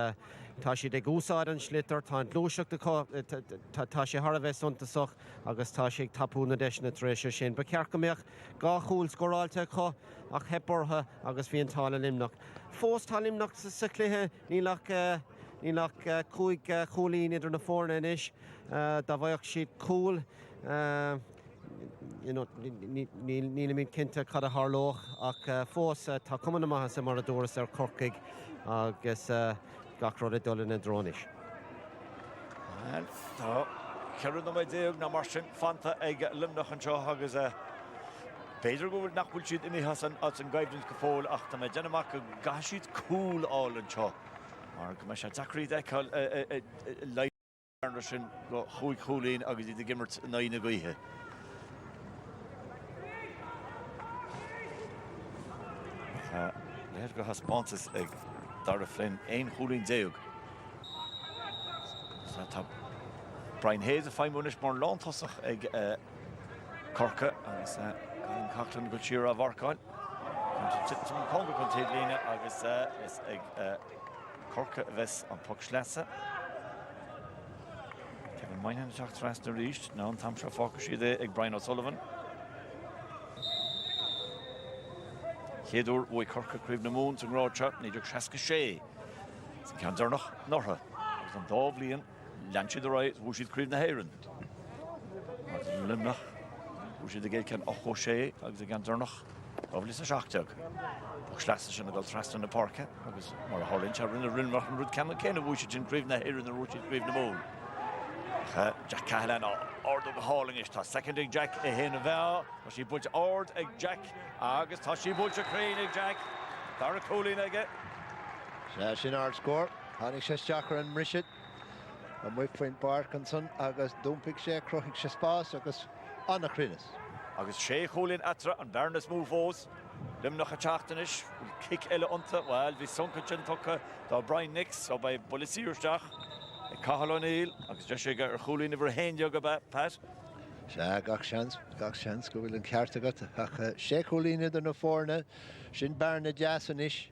tá siad ag úsáid an slitar tá glóiseach tá sé Harveh suntasach agus tá sé ag tapúna deisna tréise sin. Ba cearcameach gá chúil scoráilte chu ach heportha agus bhí an tála limnach. Fós tá limnach sa cluiche nílach cúig cholín idir na fórna inis dá bhaoach siad cúil níl mín cinnte cad a tharlóch ach fós tá cumana maithe sa mar a dúras ar Corcaig agus gach rud a dul na drónis. Tá ceann na déag na mar sin fanta ag limnach an seo agus Beidir go bhfuil nachbúil siad in hasan at an gaibhinn go fóil ach tá méid déanamach go gaisiad cúil áil an seo. Mar go me sé dacrí deáil leithar sin go chuig cholín agus iad gimmert naína gaothe. Léir go haspátas ag Dara Flynn ein cholín déag. Tá Brian Hayes a feimúnis mar lántasach ag Corca agus Colin Coughlin go tíir a bharcáil. Conga chun taobh líne agus is ag Corca bheits an puc sleasa. Kevin Moynihan teach tras na ríist, ná an tam seo fócas siad ag Brian O'Sullivan. Chéadúr bhui Corca críomh na mún san gráidse, níidir 66. San cean dúrnach northa. Agus an dá bliain, lean siad a raibh, bhú siad críomh na héireann. Agus an limnach, bhú siad a géad cean 86 agus a cean dúrnach, dábhlí sa seachteag. Puc sleasa sin a gáil trasna na Páirce, agus mar a hálinn se rinne rinmach an rud ceanna céanna bhú siad sin críomh na héireann a bhú siad críomh na mún. Jack Cahalan ord of hauling is tá seconding Jack a hen of well she put ord ag Jack agus tá she put a crane ag Jack Dara Colleen again sin ard score Hannig sé Jacker and Mrishet and we find Páirc and son agus dumpig sé crochig sé spás agus anna Crinas agus sé Colleen atra and Barnes move os limnach a chartanish kick elle unta well vi sunken tucka da Brian Nix so by Bolisiirstach Cathal O'Neill, agus just got Colleen over hand yoga Pat. Gach chance go bhfuil an ceart agat ach sé Colleen idir na fórna sin bearna deasanish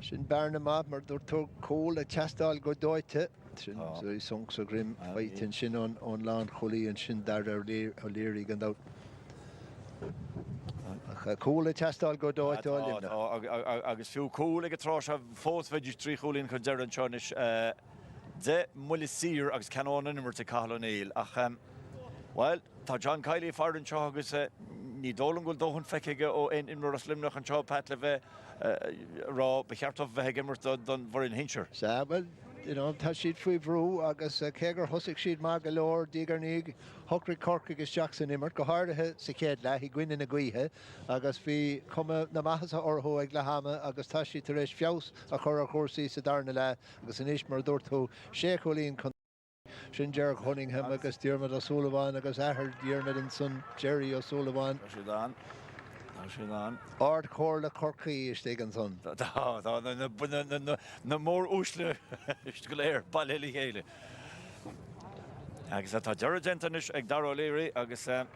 sin bearna mab mar dúirtar cóil a teastáil go dóite sin so sunk so grim baitin sin on lán Colleen sin dar ar léirí gan dát. Coolla testáil go dóid ó limna. Agus fiú cúil ag trá se fós feidir trí cholín chu deir an teis de mulle sír agus canón inimir te Cathal ach well, tá John Kiley far an seo agus ní dólan goil dóhann feiceige ó ein imir as limnach an seo pat le bheith rá becheartmh bheith imirt don bhar in hinseir. Sa well, tá siad faoi bhrú agus cégur thosaigh siad má go leor dígarníg Thucraigh Cork agus Jackson imirt go háirithe sa céad le i gcuine na gaotha agus bhí cuma na maithasa orthó ag le hama agus tá siad tar éis feos a chur a chósaí sa darna le agus inis mar dúirtú sé cholín chun sin Gerard Cunningham agus Diarmid O'Sullivan agus ahar Diarmid and son Jerry O'Sullivan. Ard cór le Corcaí is an son. Na mór úsle is go léir bailí chéile. Agus tá deir gentais ag dar léirí agus a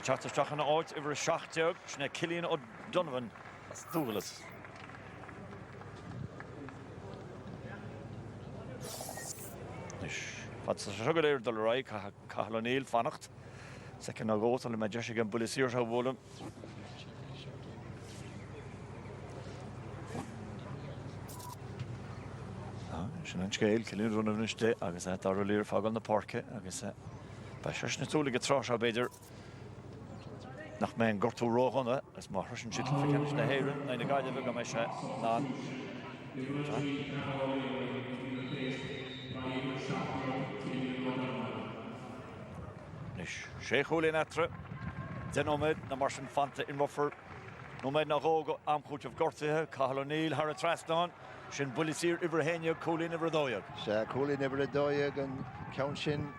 chatteach an áit ibre 7 sna Cillian O'Donovan as dúlas. Wat se so léir do rá Cathal fannacht se cin agóta le me de an bulisír se bhlam. Sin an scéil Cillian runnaiste agus dar líir fágan na Páirce agus bei se na túla trá a beidir nach mé an gortú róganna as mar sin si fe na héirann na gaiide bh go mé se ná. sé cholín etre den nóid na mar sin fanta in moffer nóid nach óga amchút of gortathe Cathal har a trasán sin bulisír ibrhéine cholín ibre dóag. Se cholín ibre dóag an ceann sin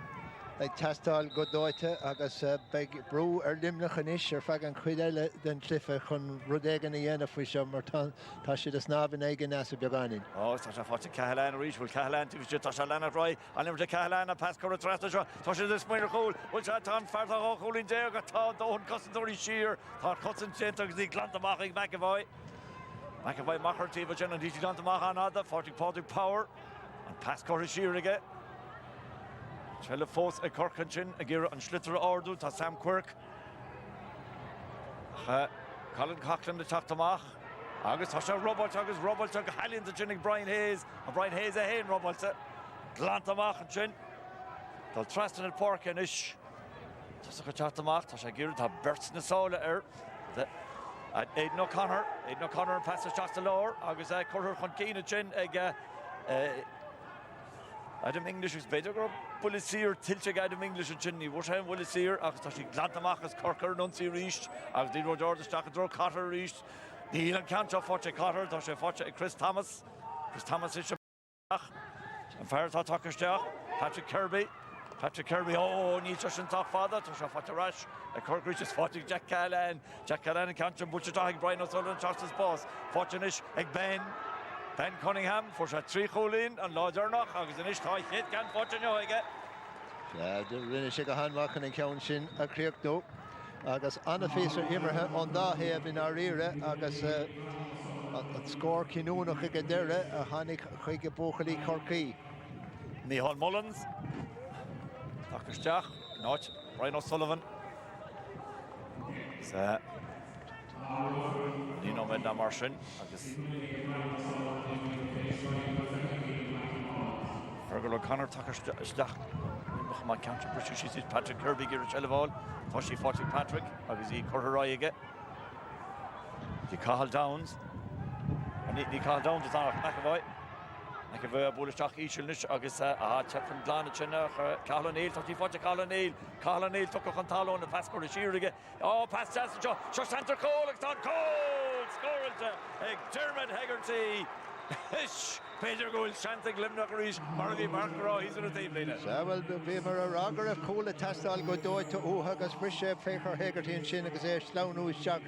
ag testáil go dóite agus beag brú limnach inis feag an chuideile den clifa chun rudégan na dhéanamh faoi seo mar tá siad is nábhan éige nas a beagáninn. Tá sé fáte Cathal ríis bhfuil Cathal tú tá se lena roi an de Cathal a pas chu trasta seo tá sé is muoine choil bhfuil se tá ferta cholín dé go tá dóhann cosúirí sir tá chosan agus í glantamach ag McAvoy. McAvoy machartíh sin an dí glantamach an ada Páirc Power an pas choir sir aige. Tell fós a Corcan sin a ggéire an slitar ardú tá Sam Quirk. Colin Coughlin de taachtamach agus tá se Robert agus Robert ag halíonn sin ag Brian Hayes a Brian Hayes a héin Robert glantamach an sin. Tá trastan at Páirc inis. Tá go teachtamach tá sé ggéire tá bert na sála Aidan O'Connor an pass teachta leir agus chuir chun cíine sin ag Adam English is better go bulisír tiltte Adam English an sin ní bhór sé bulisír agus tá sí glantamach as Corcar nunsaí ríist agus dí Roger de staach dro Cotter ríist ní an cantá fáte Cotter tá sé fáte Chris Thomas is an feartá takeisteach Patrick Kirby ní sin tá fada tá sé fáte ras a Cork is fáte Jack Callahan an cantá butchatá ag Brian O'Sullivan Charles Boss fátenis ag Ben Cunningham for se trí cholín an láidirnach agus inis tá chéad gan fáte neoige. De rinne sé go hanmach an ceann sin a críochtú agus anna féar imirthe an dáhéamh in áíire agus an scór cinúnach go deire a tháinig chuige bóchalí Corcaí. Mícheál Mullins takeisteach náit Brian O'Sullivan ní nóid na mar sin agus Fergal O'Connor takeisteach má counter British is Patrick Kirby gur teleháil tá sí fáte Patrick agus í chutharáige Ní Cathal Downs ní Cathal Downs McAvoy a búlasteach ísilnis agus tepan glána sinna Cathal tá tí fáte Cathal tu an talón na pascóir síige pass seo Santa Cole ag tá Cole scóilte ag Dermot Hegarty Peter goil Santa glimnach rís mar bhí marrá hís an tíimlíine. Well bhí mar a ragar a coolla testáil go dóite útha agus brise féchar Hegarty sin agus sláánú isteach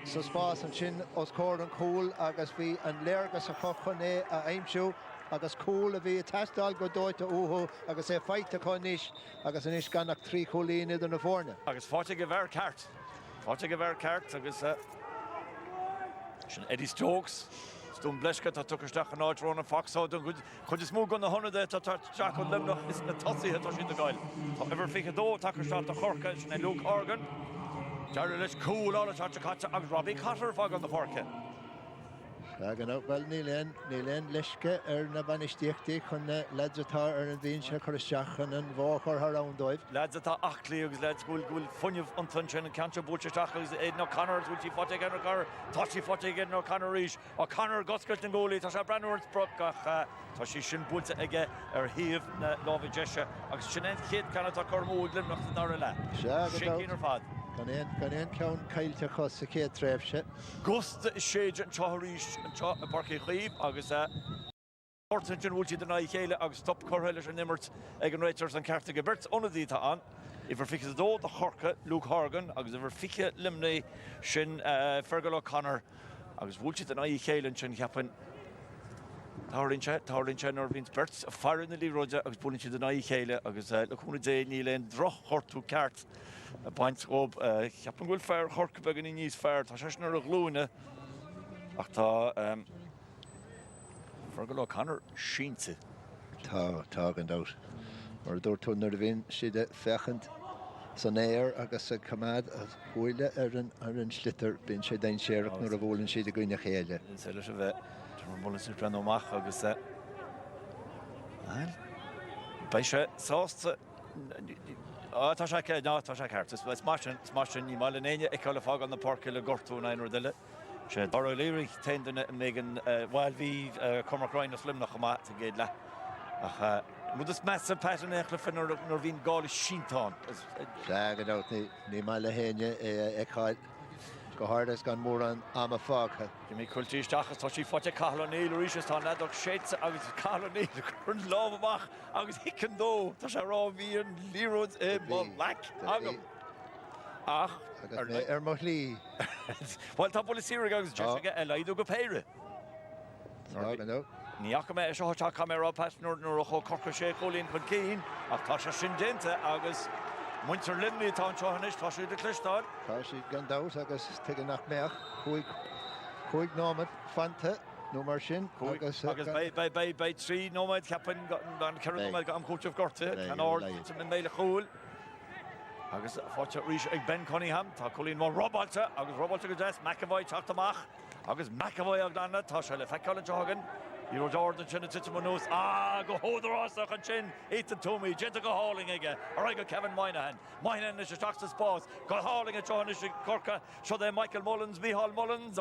sa spás an sin os cór an cúil agus bhí an léargas a chochan a aimimsú agus cúil a bhí testáil go dóite útha agus feite chuníis agus inis gannach trí cholín idir na bhórne. Agus fáte go bhar ceart agus sin Eddie Stokes dún bleisce tá tuchaisteach an áidrón an faxá chud is mú gon na honnaide tá Jack an limnach is na tosaíthe tá sin do gáil. Tá ibar fiche dó tuchaisteach a chorca sin é Luke Horgan. Deir leis cúil ála chatte agus Robbie Cotter fág an na forca. Gan out well Níl leisce na banistíochtaí chun lads atá an bhíonn se chuisteach an bháchar arándóibh. Lads atá achlaí agus lads gúil funineh an tun sin an canse búteteach agus éad nó Conor bhúil tí fáte gan gar tá sí fáte gan nó Conor ríis ó Conor goscailt an ggólaí tá sé breúirt broch ach tá sí sin búlte aige híomh na lámh deise agus sin chéad canna tá chumú limnach na le. Sin cínar fad. Gan éon ceann caiilte chus sa chéad tréimhse. Gusta is séide an teoiríis an Páirc Chaoimh agus Orton bhúltí den chéile agus stop chortha leis an nimmert ag an réiters an cearta go birt onadí tá an. Ifar fiche dó a chorca Luke Horgan agus ifar fiche limnaí sin Fergal O'Connor agus bhúltí den chéile sin cheapan Táirlín ar bhín bert a fear na líróide agus búlinn den chéile agus leúna dé níléon droch chortú ceart a baint ób cheapan ghfuil fear chorca began í níos fear tá seisnar a glúine ach tá Fergal O'Connor sínte. Tá an dát. Mar dúir túnar a bhíon siad fechant san éir agus a cumad a bhuaile ar an slitar bíonn sé daon séireach nuair a bhfuilinn siad a gcuine chéile. Sé leis a bheith bhfuil sú brenn óach agus Bei sé sásta tá sé tá sé ceart. Is mar sin ní máile éine ag chuile fág an na parca le gortú na duile. sé ar Limerick teindena mégan bhilhí Cormac na slimnach amá a géad le. Ach mu is measa pean éach le fin nó bhín gáil síntáin. Segad ní mai le héine ag go hádas gan mór an am a fácha. Ge mí cultíisteachchas tá sí fáte cahlanéil ríis tá leach séite agus cahlanéil chun lábhamach agus hicin dó Tá sé rá bhí an líród ball le agam. Ach ar mo lí. Bhil tá politíir agus deige leidú go péire. Níach mé seo tá camera pasúir nó a cho corcha sé cholín chun cín ach tá sé sin dénta agus Munster limní tá seohanis tá siú de cclistáil. Tá si gan dás agus tuige nach meach chuig námad fanta nó mar sin agus bei trí nóid ceapan an ceirméid am cúteamh gorta an áir min méile chúil. Agus fáte ríis ag Ben Cunningham, tá cholín má Robalta agus Robalta go des McAvoy teachtamach agus McAvoy ag dána tá se le feicáil tegan. You're Jordan sin tite manús go hódarrásach an sin éan túmí je go háling aige ar go Kevin Moynihan is seachta spás go háling a Johannes Corca seo é Michael Mullins Mícheál Mullins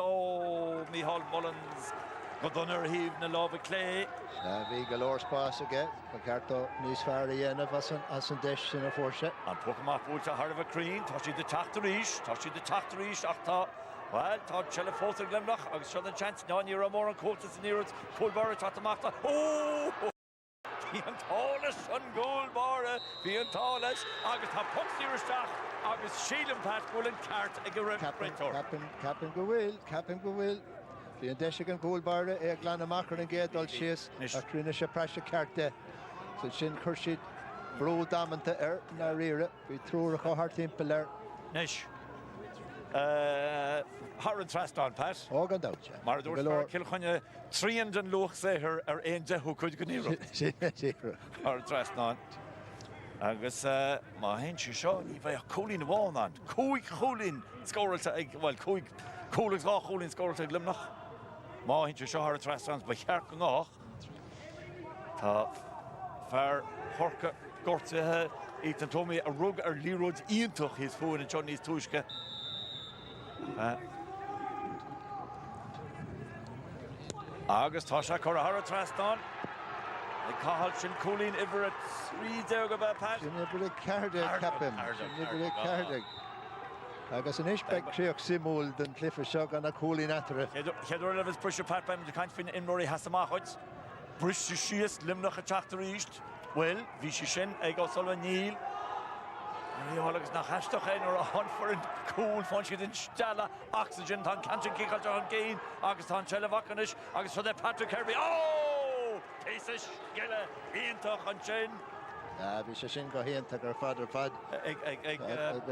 Mícheál Mullins go dunar híomh na lábh clé. Bhí go leir spás aige go ceartó níos fearr a dhéanamh as an deis sin a fórse. An puchaach búilte Tharbh Crín tá si de teachta ríis ach tá well, tá sele fótar glimnach agus seo an chance ná ní mór an cótas an íiread cúlbáir tátamachta. Bhí an tálas an gúlbáire, bhí an tálas agus tá puchtíiristeach agus sílam pat bhfuil an ceart ag go raibh Capan go bhfuil. Bhí an deise an gúlbáire ag glanamachar an géadál sios a cruine se preise cearte. So sin chuir siad brú damananta na riire, bhí trúra chu hartimpeall ar. Nis. Har an trastáin Pat. Gan dáte. Mar dúir cilchaine tríon den luach séthir ar aon deú chuid go níra. Har an trastáin. Agus má hen si seo í bheith cholín bháin Cúig cholín scóirta ag bhil cúig cúlagus gá cholín scóirta ag limnach. Má hen si seo ar an trastáin ba cheart go ngách. Tá fear chorca gortathe éan tómí a rug ar líróid íontach hís fuin an Johnny's túisce. Agus tá se chur a trastáin ag cáil sin cholín ibre a trí de go bheith Pat. Sin ibre cearde capim. Agus an isbeag tríoch simúil den clifa seo gan na cholín atara. Cheadúir lehs brise Pat beim de caiint fin imóí hasamachid. Brise síos limnach a teachta ríist. Well, bhí si sin ag á sola níl. Agus nach heisteach é ar a hanfar an cúil fan siad in stela oxygen tá cantin cíáilte an céin agus tá sellehhacanis agus fu é Patrick Kirby. Téise sciile íontach an sin. Bhí sé sin go héanta gur fad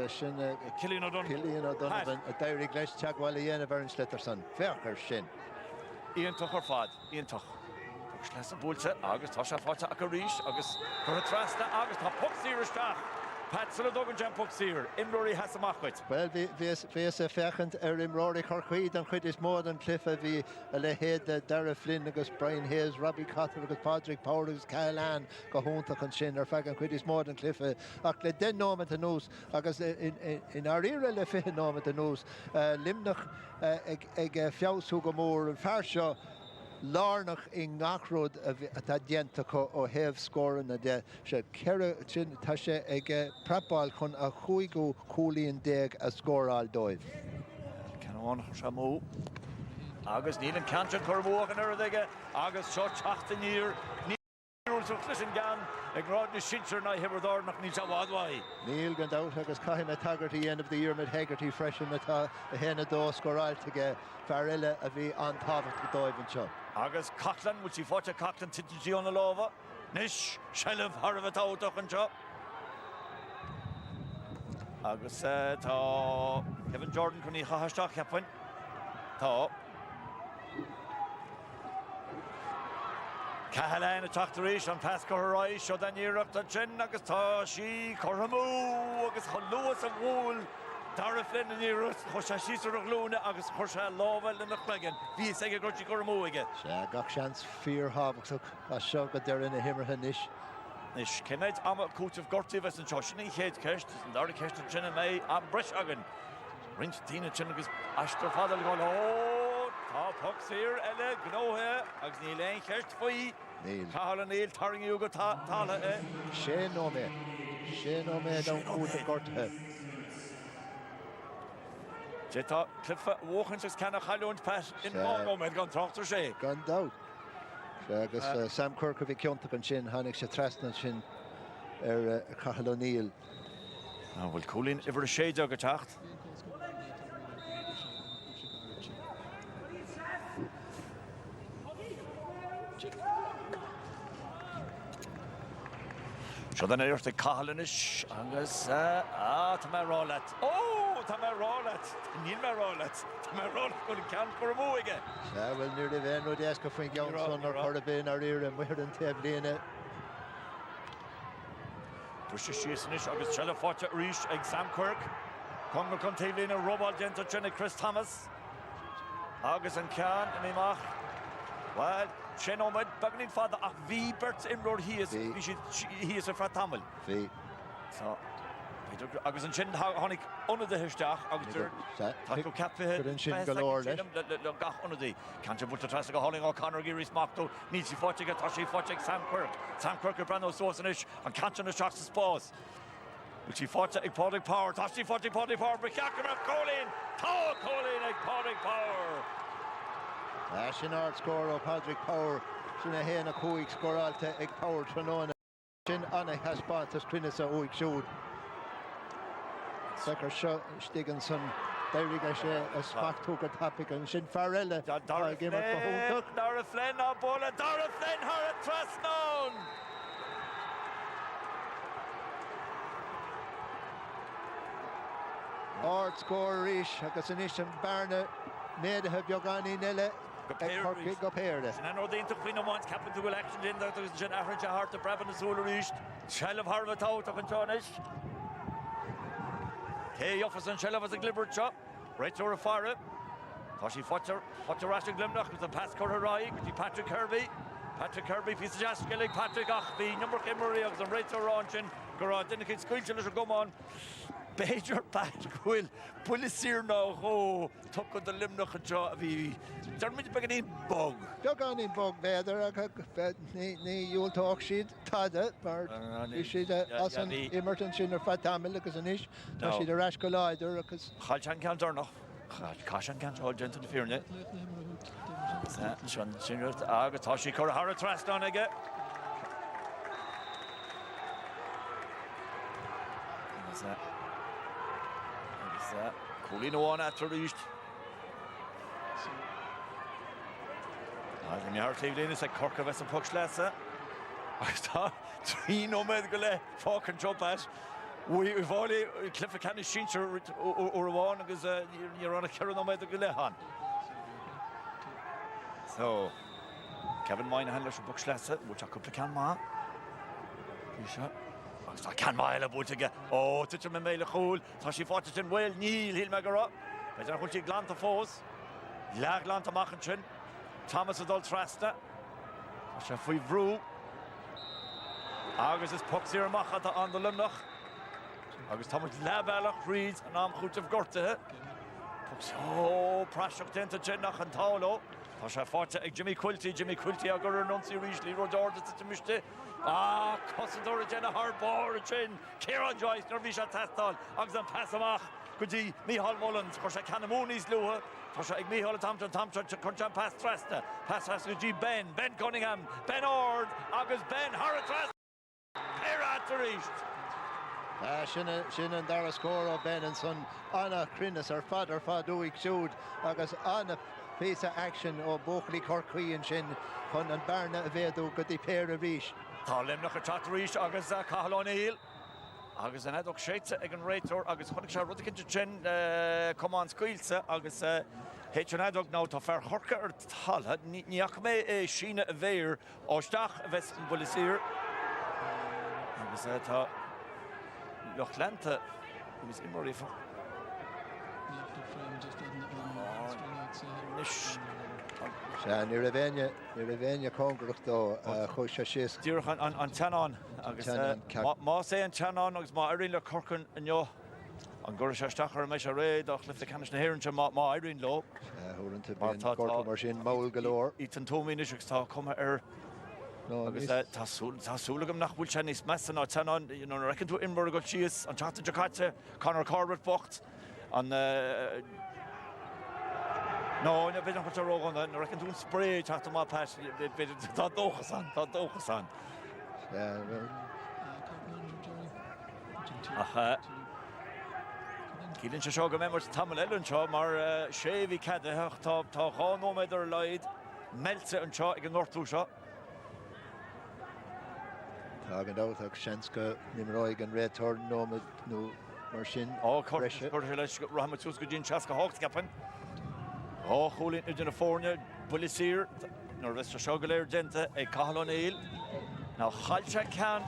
sin Cilín O'Donovan a d'éirigh leis teagháil dhéanamh ar an slitar san. Feachar sin. Íontach ar fad, íontach. Agus leis an búlte, agus tá sé fáte a go ríis, agus chu a trasta, agus tá puck sír isteach. Pat sulla dogan jam puck sír, imróí has amachhuit. Well, vís a fechant imróí chorchuid an chuid is mód an clifa bhí a le héad Dara Flynn agus Brian Hayes, Robbie Cotter agus Páirc Power agus Kyle Ann go húntaach an sin ar fegan chuid is mód an clifa ach le den nómant a nús agus in ar ire le fihe nómant a nús limnach ag fiáú go mór an fear seo Lárnach I ngachród a tá dienta ó heh scóran na de se ceire sin tá sé ag prepáil chun a chuigú cúlíonn déag a scóráil dóibh. Canón se mó. Agus níl an canse chumógan ar aige agus seo teachta níor níúil leis an gan ag rád na sinseir na hebardárnach ní se bhádhaid. Níl gan dát agus caiim a tagartí end of the year mid Hegarty freisin atá a héna dó scóráiltige fear eile a bhí an táhacht go dóibh an seo. Agus Cochlan, which he fought a Cochlan titiji on the lava. Nish, Shelev, Harvatau, Dockenjo. Agus tá Kevin Jordan kunni hahastach happen. Tá. Cahalan a Tachterish and Pascal Roy, Shodanir up the chin, Agus tá she, Coramu, Agus Lewis of Wool. Dara Flynn in Irus, Hosha Shisar of Luna, Agus Horsha Lova, and the Flagon. Be a second Gorgi Coramu again. Gach chance fear Habuk, a shot got there in a Himmerhanish. Nish, Kenneth, I'm a coach of Gortivus and Joshini, Head Kirst, and Dara Kirst and Chin and May, and Brush Hagen. Rinch Tina Chinnagus, Ashter Father going, oh, top hooks here, Ella, Gno here, Agus Neil Kirst Fui, Carl Neil, Tarring Yugo Tala, Shane Ome, don't put the Gorthe. Jetta Cliffa Walkins can a Halloween pass in Mongo and gone talk to Shay. Gone down. Agus Sam Cork of Kiontak and Shin, Hanik Shatrasna Shin, Cahal O'Neill. Well, Colin, ever a shade of a tacht. So then I the Cahalanish, Angus, Tamarolat. Oh, Tamarolat, Nilmarolat, Tamarolat, going to count for a move again. Well, nearly then, no desk of Frank Johnson or Corabin or Ear and we're in Tablina. Push the Shanish, August Chella Forte, Reach, Exam Quirk, Congo Contablina, Robot Genta, Jenny Chris Thomas, August and Khan, and Imach. Well, Shenomad, Bagnin Father, V. Bert's Imrod, he is a frat Tamil. V. So, Agus and Shin Honig under the Hishtach, Auguster, Taco Cafe, Shin Galore, Gach under the Can't you put the Trassica Holling O'Connor, Giris Makto, Nietzsche Fortiga, Tashi Fortik, Sam Quirk, Brando Sorsanish, and Canton the Shocks Spause. Which he fought at Páirc Power, Tashi Fortik, Power, Brickakar, Colin, Tall Colin, Páirc Power. Sin art score of Páirc Power, sin a héna cúig scoráilte ag Power Tróna. Sin anna haspátas Trinnis a úig siúd. Secor Stigginson, Derriga sé a smachtúg a tapig an sin farelle. Dara Flynn, a bola, Dara Flynn, har a trasnón. Art score Rish, agus an ish an Barna, made have Yogani Nelle. Go pair this. And I know the interqueen wants captain to election in there. There's Jen Average Hart, the Brabant, the Solar East, Shell of Harvard out of Antonish. Kay offers and Shell of a glibber chop. Right to a fire. Toshi Fotter Rashing Glimnach with the pass Corner Rai, Patrick Kirby, piece of jazz killing Patrick Achby, number Kimmery of the right to Ranchin, Garad, then the kids squeal to go on. Major Patrick will Pulisir now, oh, took on the Limnoch and Jaw of the Dermot Beganin Bog. Yoganin Bog, better, you'll talk sheet, Tada, but she's awesome emergency in her fat tamil, because an ish, she's a rash collider, because Halchan can't or no. Kashan can't hold gentle fear in it. Sean Singer, Agatoshi Korahara Trust on again. What's that? Colino on after reached. I think Cleveland is like Cork of us and Puxlessa. I thought 3 no medical fuck and jump at. We've only Cliff can Shincher or one because you're on a Karen no medical on. So, Kevin Moynihan leis buc slesa, bút a cúpla can má. Agus tá can má eile bút aige. Ó, tuite me méile chúil, tá sí fáte sin bhfuil níl híl me go ra. Beidir chuil tí glanta fós. Leag glanta machchan sin. Thomas a dul trasta. A sé faoi bhrú. Agus is puck sír amach an do limnach. Agus Thomas lebealach Reid an am chútah gortathe. Puck ó praseach denta sin nach an tálo. Tá sé fáte ag Jimmy Quilty a gur an nonsaí ríis lí rodáirda sa miste. Cosadóra déna hardbáir sin. Kieran Joyce nar bhí sé testáil agus an pass amach go dtí Micheál Mullins chu sé Canamúníos luha. Tá sé ag Micheál Tamtron chun an pass tresta. Pass go dtí Ben Cunningham, Ben Ord agus Ben Harra tresta. Péire tar ríist. Sin an dar a scór ó Ben an son anna crinnas ar fad uig siúd agus anna piece of action ó Buachlí Corcaí an sin chun an barna a bhéadú go dtí Péire ríis. Tá limnach a chat ríis agus Cathal O'Neill. Agus an edach séite ag an réitor agus chunig sé rudicinnte sin cumán scuilsa agus héit an edach ná tá fear chorca ar talha níach mé sína a bhéir áisteach a bheits an bulasír. Agus tá Loch Lenta was immorí fa. Ní ravéine congrucht dó chuis sé síos. Dúrach an teanán agus má sé an teanán agus má airíonn le Corcan inneo an gur sé stachar mééis a réad ach lifta canis na héiranse má airíonn lo. Thúrannta Corca mar sin móil golóir. Í an tómínis agus tá cuma ar agus tásúlagam nach bhfuil sé níos mesan á teanán recinn tú imbar go síos an teata Jakarta Conor Corbett bocht an No, na beidir chu rógan na recinn tún spré teachta má pais tá dóchas an. Cílinn se seo go mémar tam eilinn seo mar sé bhí ceadatheach tá gáóméid ar leid mellte an seo ag an nortú seo. Tá an dáach senca nimráig an rétor nóid nó mar sin chuir leis rahamatús go dín teas go háchtcapan. Cholín u duna fórne bulasír nar bheits seo go léir denta ag Cathal O'Neill. Ná chailte cean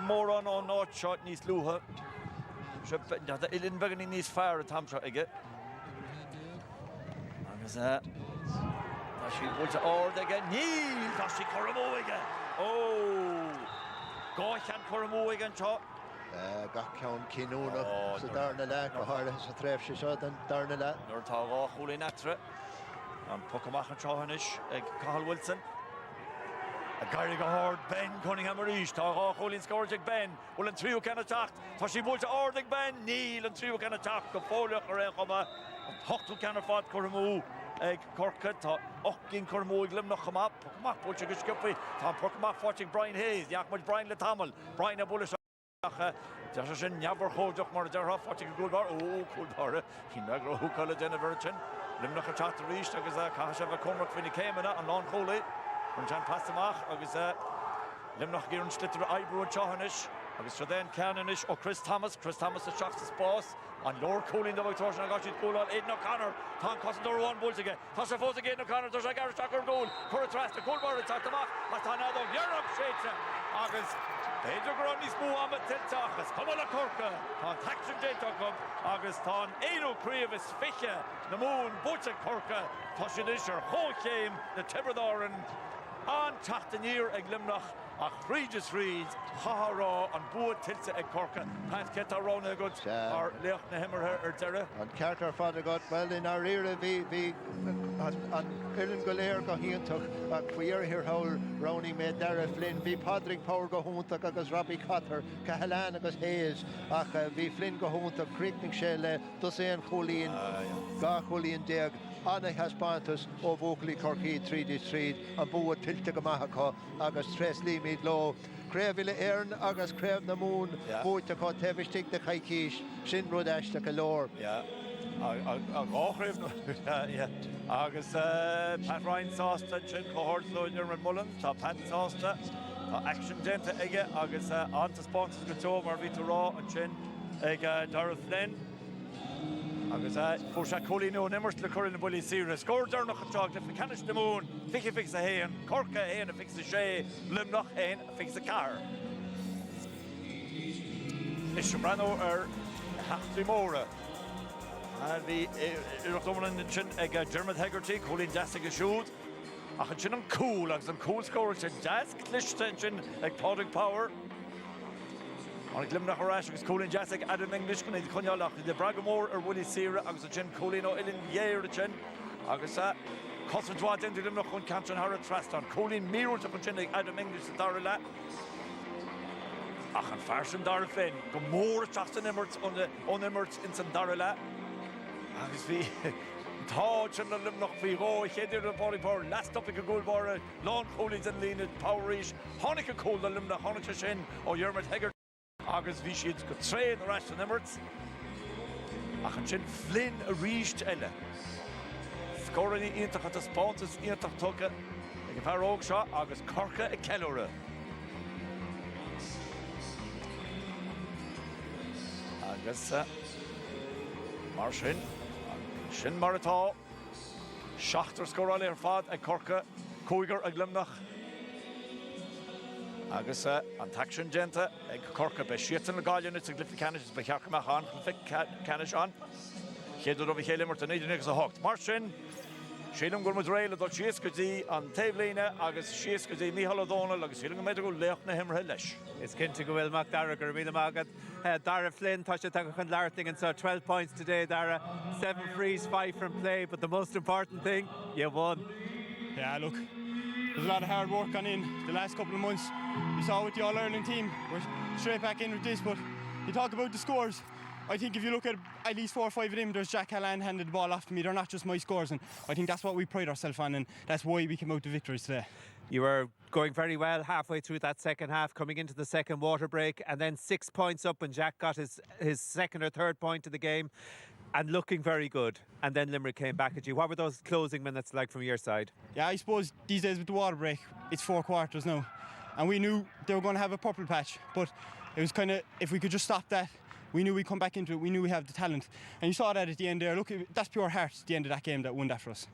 mór an áit seo níos luha. Ilinn beganí níos fearr a tamseo aige. Agus tá sí bhúlta ord aige níl tá sí choramó aige. Gáchan choramó aige an seo. Gach ceann cinúnach sa darna le go háir sa tréimh sé seo den darna le. Nuair tá cholín etre an puc amach an seohanis ag Cathal Wilson. A gaiir go háir Ben Cunningham a ríis tá cholín scóirte ag Ben bhfuil an tríú cena tacht. Tá sí bhúlta ord ag Ben níl an tríú cena tacht go fóliach ar réon chuma an tochtú cena fád choramú ag Corca tá 8 choramú ag limnach chuma puc amach bhúlta go scipaí tá puc amach fáte ag Brian Hayes neach muid Brian le tamil Brian a bula Tá sé sin neabhar chóideach mar deartha fáte go gúlbar cúlbáre hí me go thuúáile déna bhirtin limnach a chat ríist agus cai sé bheith cumrach faoine céimena an lán cholaí an tean passamach agus limnach gur an slitar ebrú an tehanis agus se den ceanis ó Chris Thomas a seach sa spás an leor cólín do bhagtóir na gáisiid gúláil Aidan O'Connor tá Cosadóra bháin búltaige tá sé fós Aidan O'Connor tá sé garteach ar gúil chur a trasta cúlbáir teachtamach a tá nádó bhearach séite agus Beidir go níos mú am tiltachas Cumá le Corca tá taxin déitacham agus tá éúríomh is fiche na mún búte Corca tá sin is ar chóchéim na tibredáran an taachtaníir ag limnach ach Reid chárá an bua tilte ag Corca Pat Keta Rona go ar leocht na himmarthe ar deire. An ceart ar fad agat well in our ire bhí an Ireland go léir go híonntach ach faoir hir hail Ronnie mé deire Flynn bhí Padraig Power go húntaach agus Robbie Cotter Cahalán agus Hayes ach bhí Flynn go húntaach críicnig sé le dus é an cholín gá cholín déag Anna Haspántas ó Buachlí Corcaí 3D an bua tilte go maithachá agus tres líimiid lo. Créimhile éarn agus créimh na mún búte chu tehistigh de chaicíis sin rud eiste go leor. Agus Pat Ryan sásta sin chohortlóidir an Mullins tá Pat sásta tá action denta aige agus antas sponsors go tó mar ví rá an sin ag Darragh Flynn agus fór sé cholíú nimmert le chuir na buli sire. Scór darnach a teag le canis na mún, fiche fix a héan, Corca héan a fix a sé, Limnach héan a fix a car. Is sem brano hachtí móra. And the Irdoman chin ag Dermot Hegarty, Colin Jassic a shoot. Ach an chin an cool, agus an cool score chin Jask Clishton chin ag Páirc Power. An Glimnach Arash agus Colin Jassic Adam English kun Conyalach the Bragamore Willie Sierra agus a chin Colin O'Illen Year the chin. Agus concentrate into Glimnach on Cantron Harrod Traston. Colin Miro to chin ag Adam English the Darla. Ach an farsin Darla Flynn. Go more Traston Emmerts on Emmerts in some Darla. Agus bhí táid sin na Limnach bhí ró chéidir na Páirc Power last up a gúlbára lán cholíd an lína Poweríis tháinig a cúil na Limnach tháinig sin ó Dermot Hegarty agus bhí siad go tréad na rás an Emmerts ach an sin Flynn a ríist eile scóraí iontach at a spántas iontach tucha ag an fear óg seo agus Corca a ceilúra agus mar sin mar atá seachtar scóráil ar fad ag Corca cúigar ag Limnach agus an tac sin genta ag Corca be siatan na gáilíonn ag glyfi canis be chearcamach an glyfi canis an chéadú do bhí chéile mar tanéidir agus a hocht mar sin sílam gur réile dul sios go dtí an taobhlíne agus sios go dtí Mícheál O'Donnell agus sílam go méidir go leoch na himre leis. Is cinnte go bhfuil mac Dara gur míle mágad. Dara Flynn tá sé take chun leirting and so 12 points today, Dara. 7 frees, 5 from play, but the most important thing, you won. Yeah, look, there's a lot of hard work gone in the last couple of months. You saw with the All-Ireland team, we're straight back in with this, but you talk about the scores. I think if you look at least 4 or 5 of them, there's Jack Hallan handed the ball off to me. They're not just my scores, and I think that's what we pride ourselves on, and that's why we came out the victories today. You were going very well halfway through that second half, coming into the second water break, and then 6 points up when Jack got his second or third point of the game, and looking very good. And then Limerick came back at you. What were those closing minutes like from your side? Yeah, I suppose these days with the water break, it's 4 quarters now, and we knew they were going to have a purple patch, but it was kind of, if we could just stop that, we knew we'd come back into it. We knew we have the talent. And you saw that at the end there. Look, that's pure heart at the end of that game that won that for us.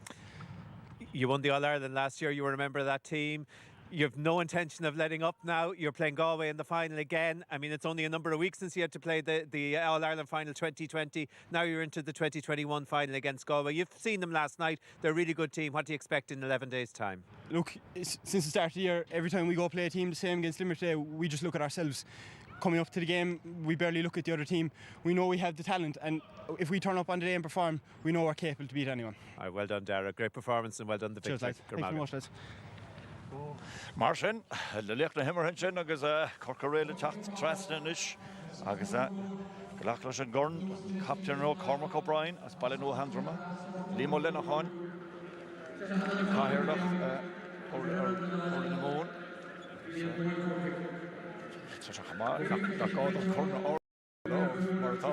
You won the All-Ireland last year. You were a member of that team. You have no intention of letting up now. You're playing Galway in the final again. I mean, it's only a number of weeks since you had to play the All-Ireland final 2020. Now you're into the 2021 final against Galway. You've seen them last night. They're a really good team. What do you expect in 11 days' time? Look, since the start of the year, every time we go play a team the same against Limerick today, we just look at ourselves. Coming up to the game, we barely look at the other team. We know we have the talent, and if we turn up on the day and perform, we know we're capable to beat anyone. Well done, Dara. Great performance and well done the victory. Cheers, lads. Thank you very much, lads. Mar sin, le leach na himmer sin agus Corca réile teacht trasnanis agus glach leis an gorn Captain Ro Cormac O'Brien as ballin ó Handroma Limo Lenachán Cáirlach or na món so chama na gád corna or mar atá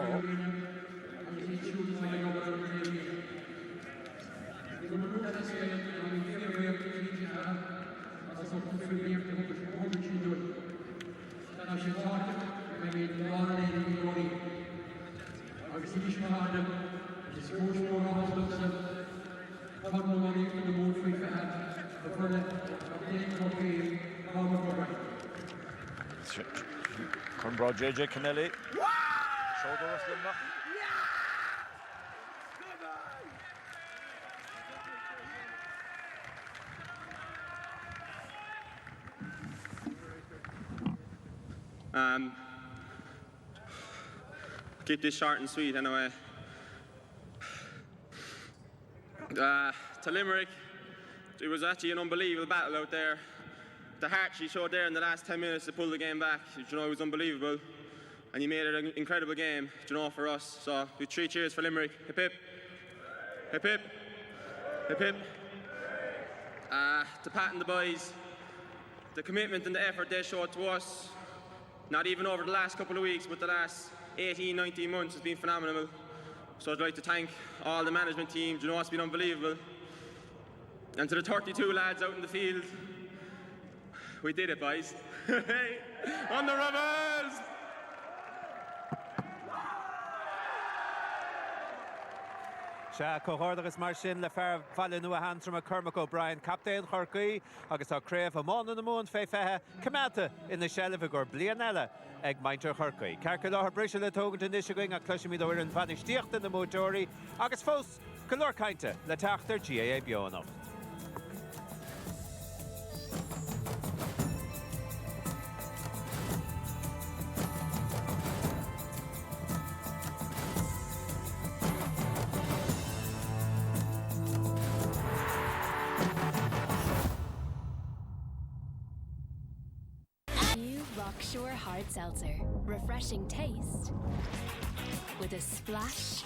Cornbra JJ Kennelly. Shoulder of Limnach. Keep this short and sweet anyway. To Limerick, it was actually an unbelievable battle out there. The heart she showed there in the last 10 minutes to pull the game back, you know, it was unbelievable. And you made it an incredible game, you know, for us. So, with 3 cheers for Limerick. Hip hip. Hip hip. Hip hip. To Pat and the boys, the commitment and the effort they showed to us, not even over the last couple of weeks, but the last 18, 19 months has been phenomenal. So I'd like to thank all the management team, you know, it's been unbelievable. And to the 32 lads out in the field, we did it, boys. On the Rebels! Se cohordagus mar sin le fear falla nua hantrum a Cormac O'Brien, captain Chorcaí, agus tá craobh amán na mún fé fethe cemata in na shelfa gur blianella ag mainter Chorcaí. Carca láthar brise le tógant in isising a cluisiimiid ó an fanistíocht in na mótóirí, agus fós color cainte le teachtar GAA beonacht. Rockshore Hard Seltzer. Refreshing taste with a splash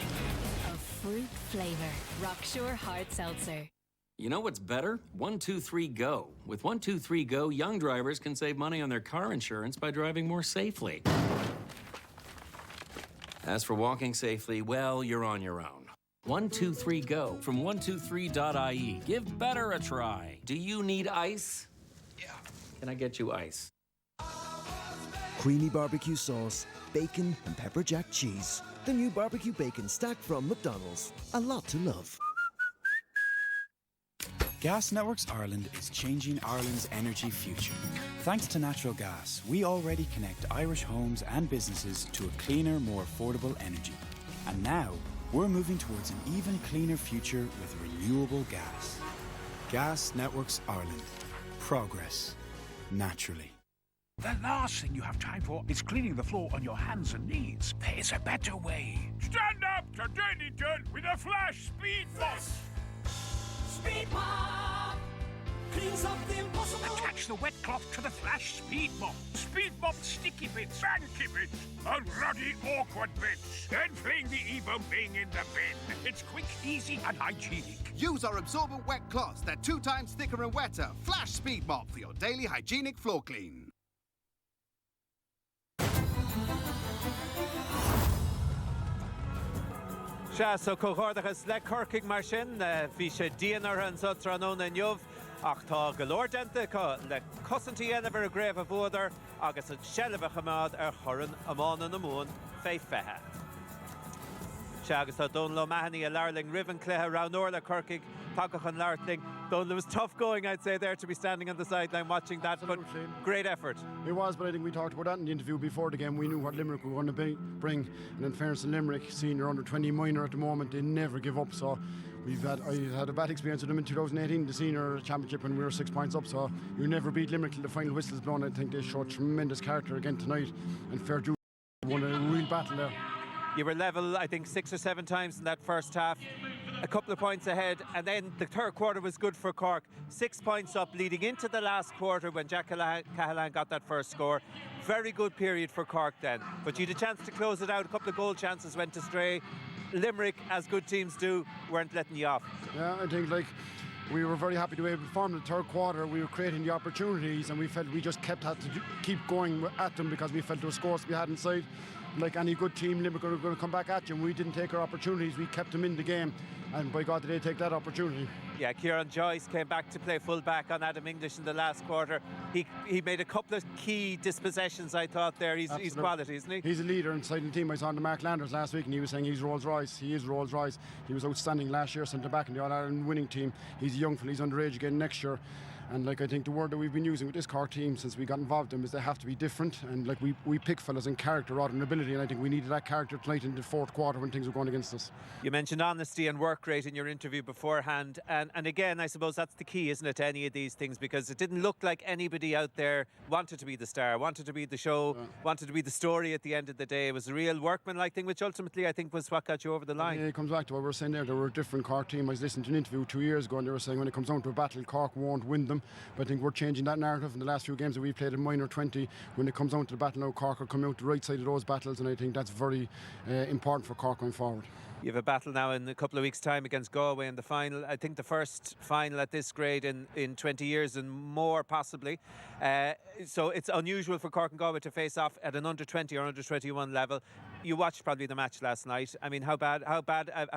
of fruit flavor. Rockshore Hard Seltzer. You know what's better? 123GO. With 123GO, young drivers can save money on their car insurance by driving more safely. As for walking safely, well, you're on your own. 123GO from 123.ie. Give better a try. Do you need ice? Yeah. Can I get you ice? Creamy barbecue sauce, bacon and pepper jack cheese. The new barbecue bacon stack from McDonald's. A lot to love. Gas Networks Ireland is changing Ireland's energy future. Thanks to natural gas, we already connect Irish homes and businesses to a cleaner, more affordable energy. And now, we're moving towards an even cleaner future with renewable gas. Gas Networks Ireland. Progress. Naturally. The last thing you have time for is cleaning the floor on your hands and knees. There's a better way. Stand up to daily dirt with a Flash Speed Mop. Speed Mop cleans up the impossible. Attach the wet cloth to the Flash Speed Mop. Speed Mop sticky bits, banky bits, and ruddy awkward bits. Then fling the evil thing in the bin. It's quick, easy, and hygienic. Use our absorbent wet cloths. They're 2 times thicker and wetter. Flash Speed Mop for your daily hygienic floor clean. So cohordagus le Corcaigh mar sin, bhí sé díanaar an sotranón an jobh, ach tá golóir denta le cosintí anamh a gréibh a bhódar agus an shelfa chamád chorann amán na mún fé fethe. Se agus tá Donlo Mahoney a Larling Riven Cléthe round Orla Corcaigh, Pagach and Lartling. Donlo, it was tough going, I'd say, there to be standing on the sideline watching that, but great effort. It was, but I think we talked about that in the interview before the game. We knew what Limerick were going to bring, and in fairness to Limerick, senior under 20 minor at the moment, they never give up. So I had a bad experience with them in 2018, the senior championship, when we were 6 points up. So you never beat Limerick till the final whistle is blown. I think they showed tremendous character again tonight, and fair due won a real battle there. You were level, I think, 6 or 7 times in that first half, a couple of points ahead, and then the third quarter was good for Cork. 6 points up leading into the last quarter when Jack Cahalan got that first score. Very good period for Cork then, but you had a chance to close it out. A couple of goal chances went astray. Limerick, as good teams do, weren't letting you off. Yeah, I think we were very happy to be able to perform in the third quarter. We were creating the opportunities, and we felt we just had to keep going at them because we felt there were scores we had inside. Like any good team, Limerick were going to come back at you, and we didn't take our opportunities. We kept them in the game, and by God did they take that opportunity. Yeah, Kieran Joyce came back to play full back on Adam English in the last quarter. He made a couple of key dispossessions, I thought there. He's quality, isn't he? He's a leader inside the team. I saw Mark Landers last week, and he was saying he's Rolls Royce. He is Rolls Royce. He was outstanding last year, centre back in the All-Ireland winning team. He's a young fella. He's underage again next year. And I think the word that we've been using with this Cork team since we got involved in them is they have to be different, and we pick fellas in character rather than ability, and I think we needed that character tonight in the fourth quarter when things were going against us. You mentioned honesty and work rate in your interview beforehand, and again I suppose that's the key, isn't it, to any of these things, because it didn't look like anybody out there wanted to be the star, wanted to be the show, wanted to be the story at the end of the day. It was a real workman-like thing, which ultimately I think was what got you over the line. Yeah, it comes back to what we were saying there. There were a different Cork team. I was listening to an interview 2 years ago, and they were saying when it comes down to a battle, Cork won't win them, but I think we're changing that narrative in the last few games that we've played in minor 20. When it comes down to the battle now, Cork are coming out the right side of those battles, and I think that's very important for Cork going forward. You have a battle now in a couple of weeks' time against Galway in the final. I think the first final at this grade in 20 years and more, possibly. So it's unusual for Cork and Galway to face off at an under 20 or under 21 level. You watched probably the match last night. I mean, how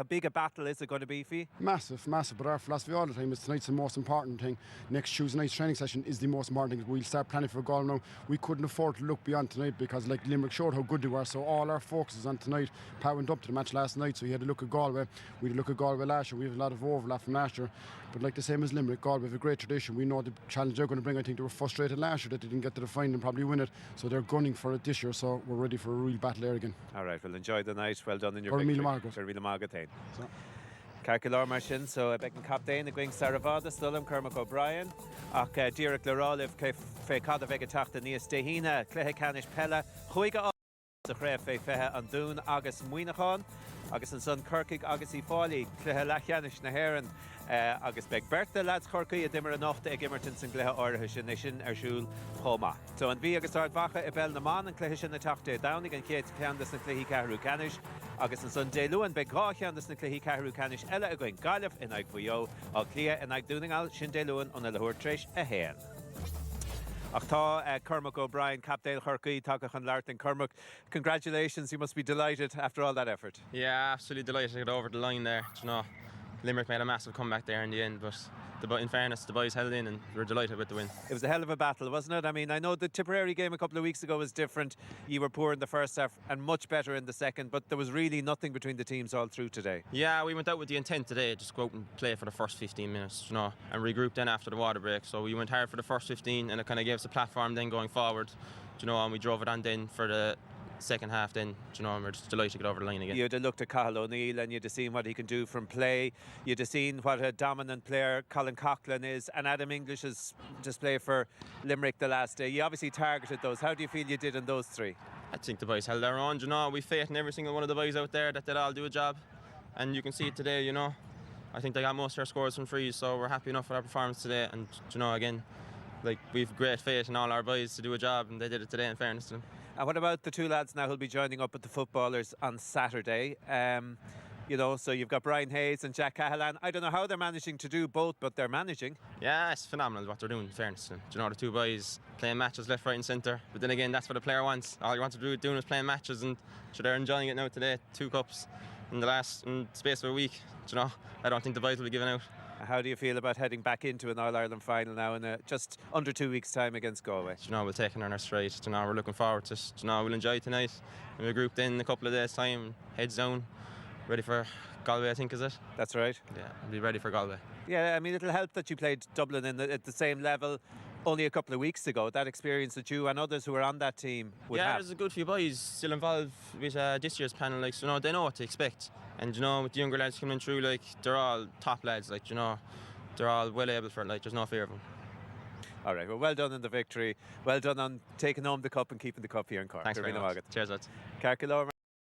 big a battle is it going to be for you? Massive. But our philosophy all the time is tonight's the most important thing. Next Tuesday night's training session is the most important thing. We'll start planning for Galway now. We couldn't afford to look beyond tonight because Limerick showed how good they were. So all our focus is on tonight. Pat went up to the match last night, so he had a look at Galway. We had a look at Galway last year. We have a lot of overlap from last year. But like the same as Limerick, Galway have a great tradition. We know the challenge they're going to bring. I think they were frustrated last year that they didn't get to the final and probably win it. So they're gunning for it this year. So we're ready for a real battle there again. All right, well, enjoy the night. Well done in your victory. Carcilar mar sin, so ag an captain a going Saravada, Stillam, Cormac O'Brien, ach Deireadh le Ráliv fé cad a bheith teachta níos déhína, Cléthe Canis Pella, chuige á sa chréibh fé fethe an dún agus muoinechán, agus an son Corcaigh agus í fálaí, Cléthe Leachtanis na Héireann, agus beag Bertha lads Corcaigh a dimar an nachta ag Imerton san Cléthe áirithe sin sin siúl chomá. So an bhí agus ard bhacha i bell na man an Cléthe sin na teachta dánig an chéad cheandas na Cléthe Ceathrú Canis, agus an son déluan beag gá cheandas na Cléthe Ceathrú Canis eile a going Gaillimh in ag bhuió á clia in ag dúningáil sin déluan an a lehuair tréis a héan. Ach tá Cormac O'Brien, Captain Corcaigh, Takach an Lartin. Cormac, congratulations, you must be delighted after all that effort. Yeah, absolutely delighted to get over the line there. You know, Limerick made a massive comeback there in the end, but in fairness, the boys held in and we were delighted with the win. It was a hell of a battle, wasn't it? I mean, I know the Tipperary game a couple of weeks ago was different. You were poor in the first half and much better in the second, but there was really nothing between the teams all through today. Yeah, we went out with the intent today, just go out and play for the first 15 minutes, you know, and regroup then after the water break. So we went hard for the first 15 and it kind of gave us a platform then going forward, you know, and we drove it on then for the second half then, you know, and we're just delighted to get over the line again. You'd have looked at Cathal O'Neill and you'd have seen what he can do from play. You'd have seen what a dominant player Colin Coughlin is, and Adam English's display for Limerick the last day. You obviously targeted those. How do you feel you did in those three? I think the boys held their own, you know. We faith in every single one of the boys out there that they'll all do a job, and you can see it today, you know. I think they got most of their scores from frees, so we're happy enough with our performance today, and you know, again, like, we've great faith in all our boys to do a job, and they did it today in fairness to them. And what about the two lads now who'll be joining up with the footballers on Saturday? You know, so you've got Brian Hayes and Jack Cahalan. I don't know how they're managing to do both, but they're managing. Yeah, it's phenomenal what they're doing, in fairness to them. You know, the two boys playing matches left, right and centre. But then again, that's what a player wants. All you want to do doing is playing matches, and so they're enjoying it now today. 2 cups in the space of a week. You know, I don't think the boys will be giving out. How do you feel about heading back into an All-Ireland final now in just under 2 weeks' time against Galway? You know, we'll take it on our stride. You know, we're looking forward to it. You know, we'll enjoy tonight. And we're grouped in a couple of days' time, heads down, ready for Galway, I think, is it? That's right. Yeah, we'll be ready for Galway. Yeah, I mean, it'll help that you played Dublin at the same level only a couple of weeks ago. That experience that you and others who were on that team would have. Yeah, there's a good few boys still involved with this year's panel. Like, so, you know, they know what to expect. And, you know, with the younger lads coming through, like, they're all top lads, like, you know. They're all well able for it, like, there's no fear of them. All right, well done in the victory. Well done on taking home the cup and keeping the cup here in Cork. Thanks very much. Cheers, lads. Carcilar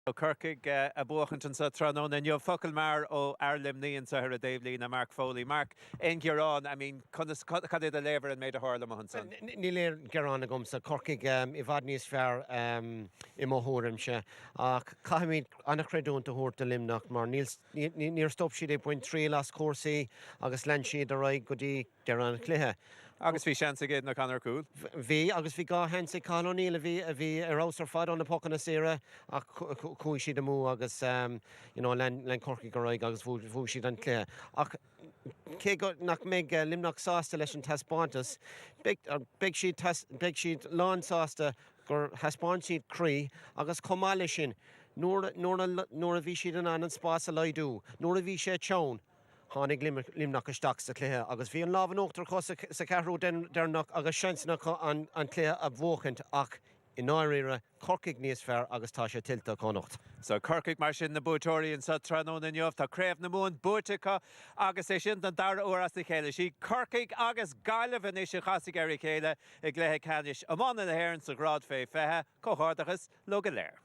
Corcaigh a buachantan sa Tranón and you've focal mar o Arlimni and Sahara Davely and Mark Foley. Mark, in Geron, I mean, can they deliver and made a Hurling Mahonson? Níl Geron a gumsa Corcaigh ifad níos fear I móthúrim se. Caimid anna creidún to húirt a limnach mar níl stop siad 3 last córsaí agus len siad a raig go dtí Geron Cluiche. Agus bhí seans again na Conor Cool. Bhí agus bhí gá hensa Cathal O'Neill a bhí arás ar fad an na pocan na sére ach cúi siad a mú agus you know, len Corcaigh go raig agus bhú siad an Cluiche. Ach cé go nach méid limnach sásta leis an taspántas beag siad lán sásta gur haspáin siad crí agus comá lei sin nuair a bhí siad an spás a leidú, nuair a bhí sé teann Hánig limnach isteach sa Cluiche agus bhí an lábhan óachtar có sa ceathrú dénach agus seansnach an Cluiche a bhóchant ach in áiríre Corcaigh níos fearr agus tá sé tiltte connacht. So Corcaigh mar sin na bútóirí in sa Tranón in Jobh tá craobh na mún bútecha agus é sin den dara uras na chéile. Sí Corcaigh agus Gaillimh in isise chasaigh ar chéile I Cléthe Canis amán na Héireann sa grád fé fethe có hárdachas lo go léir.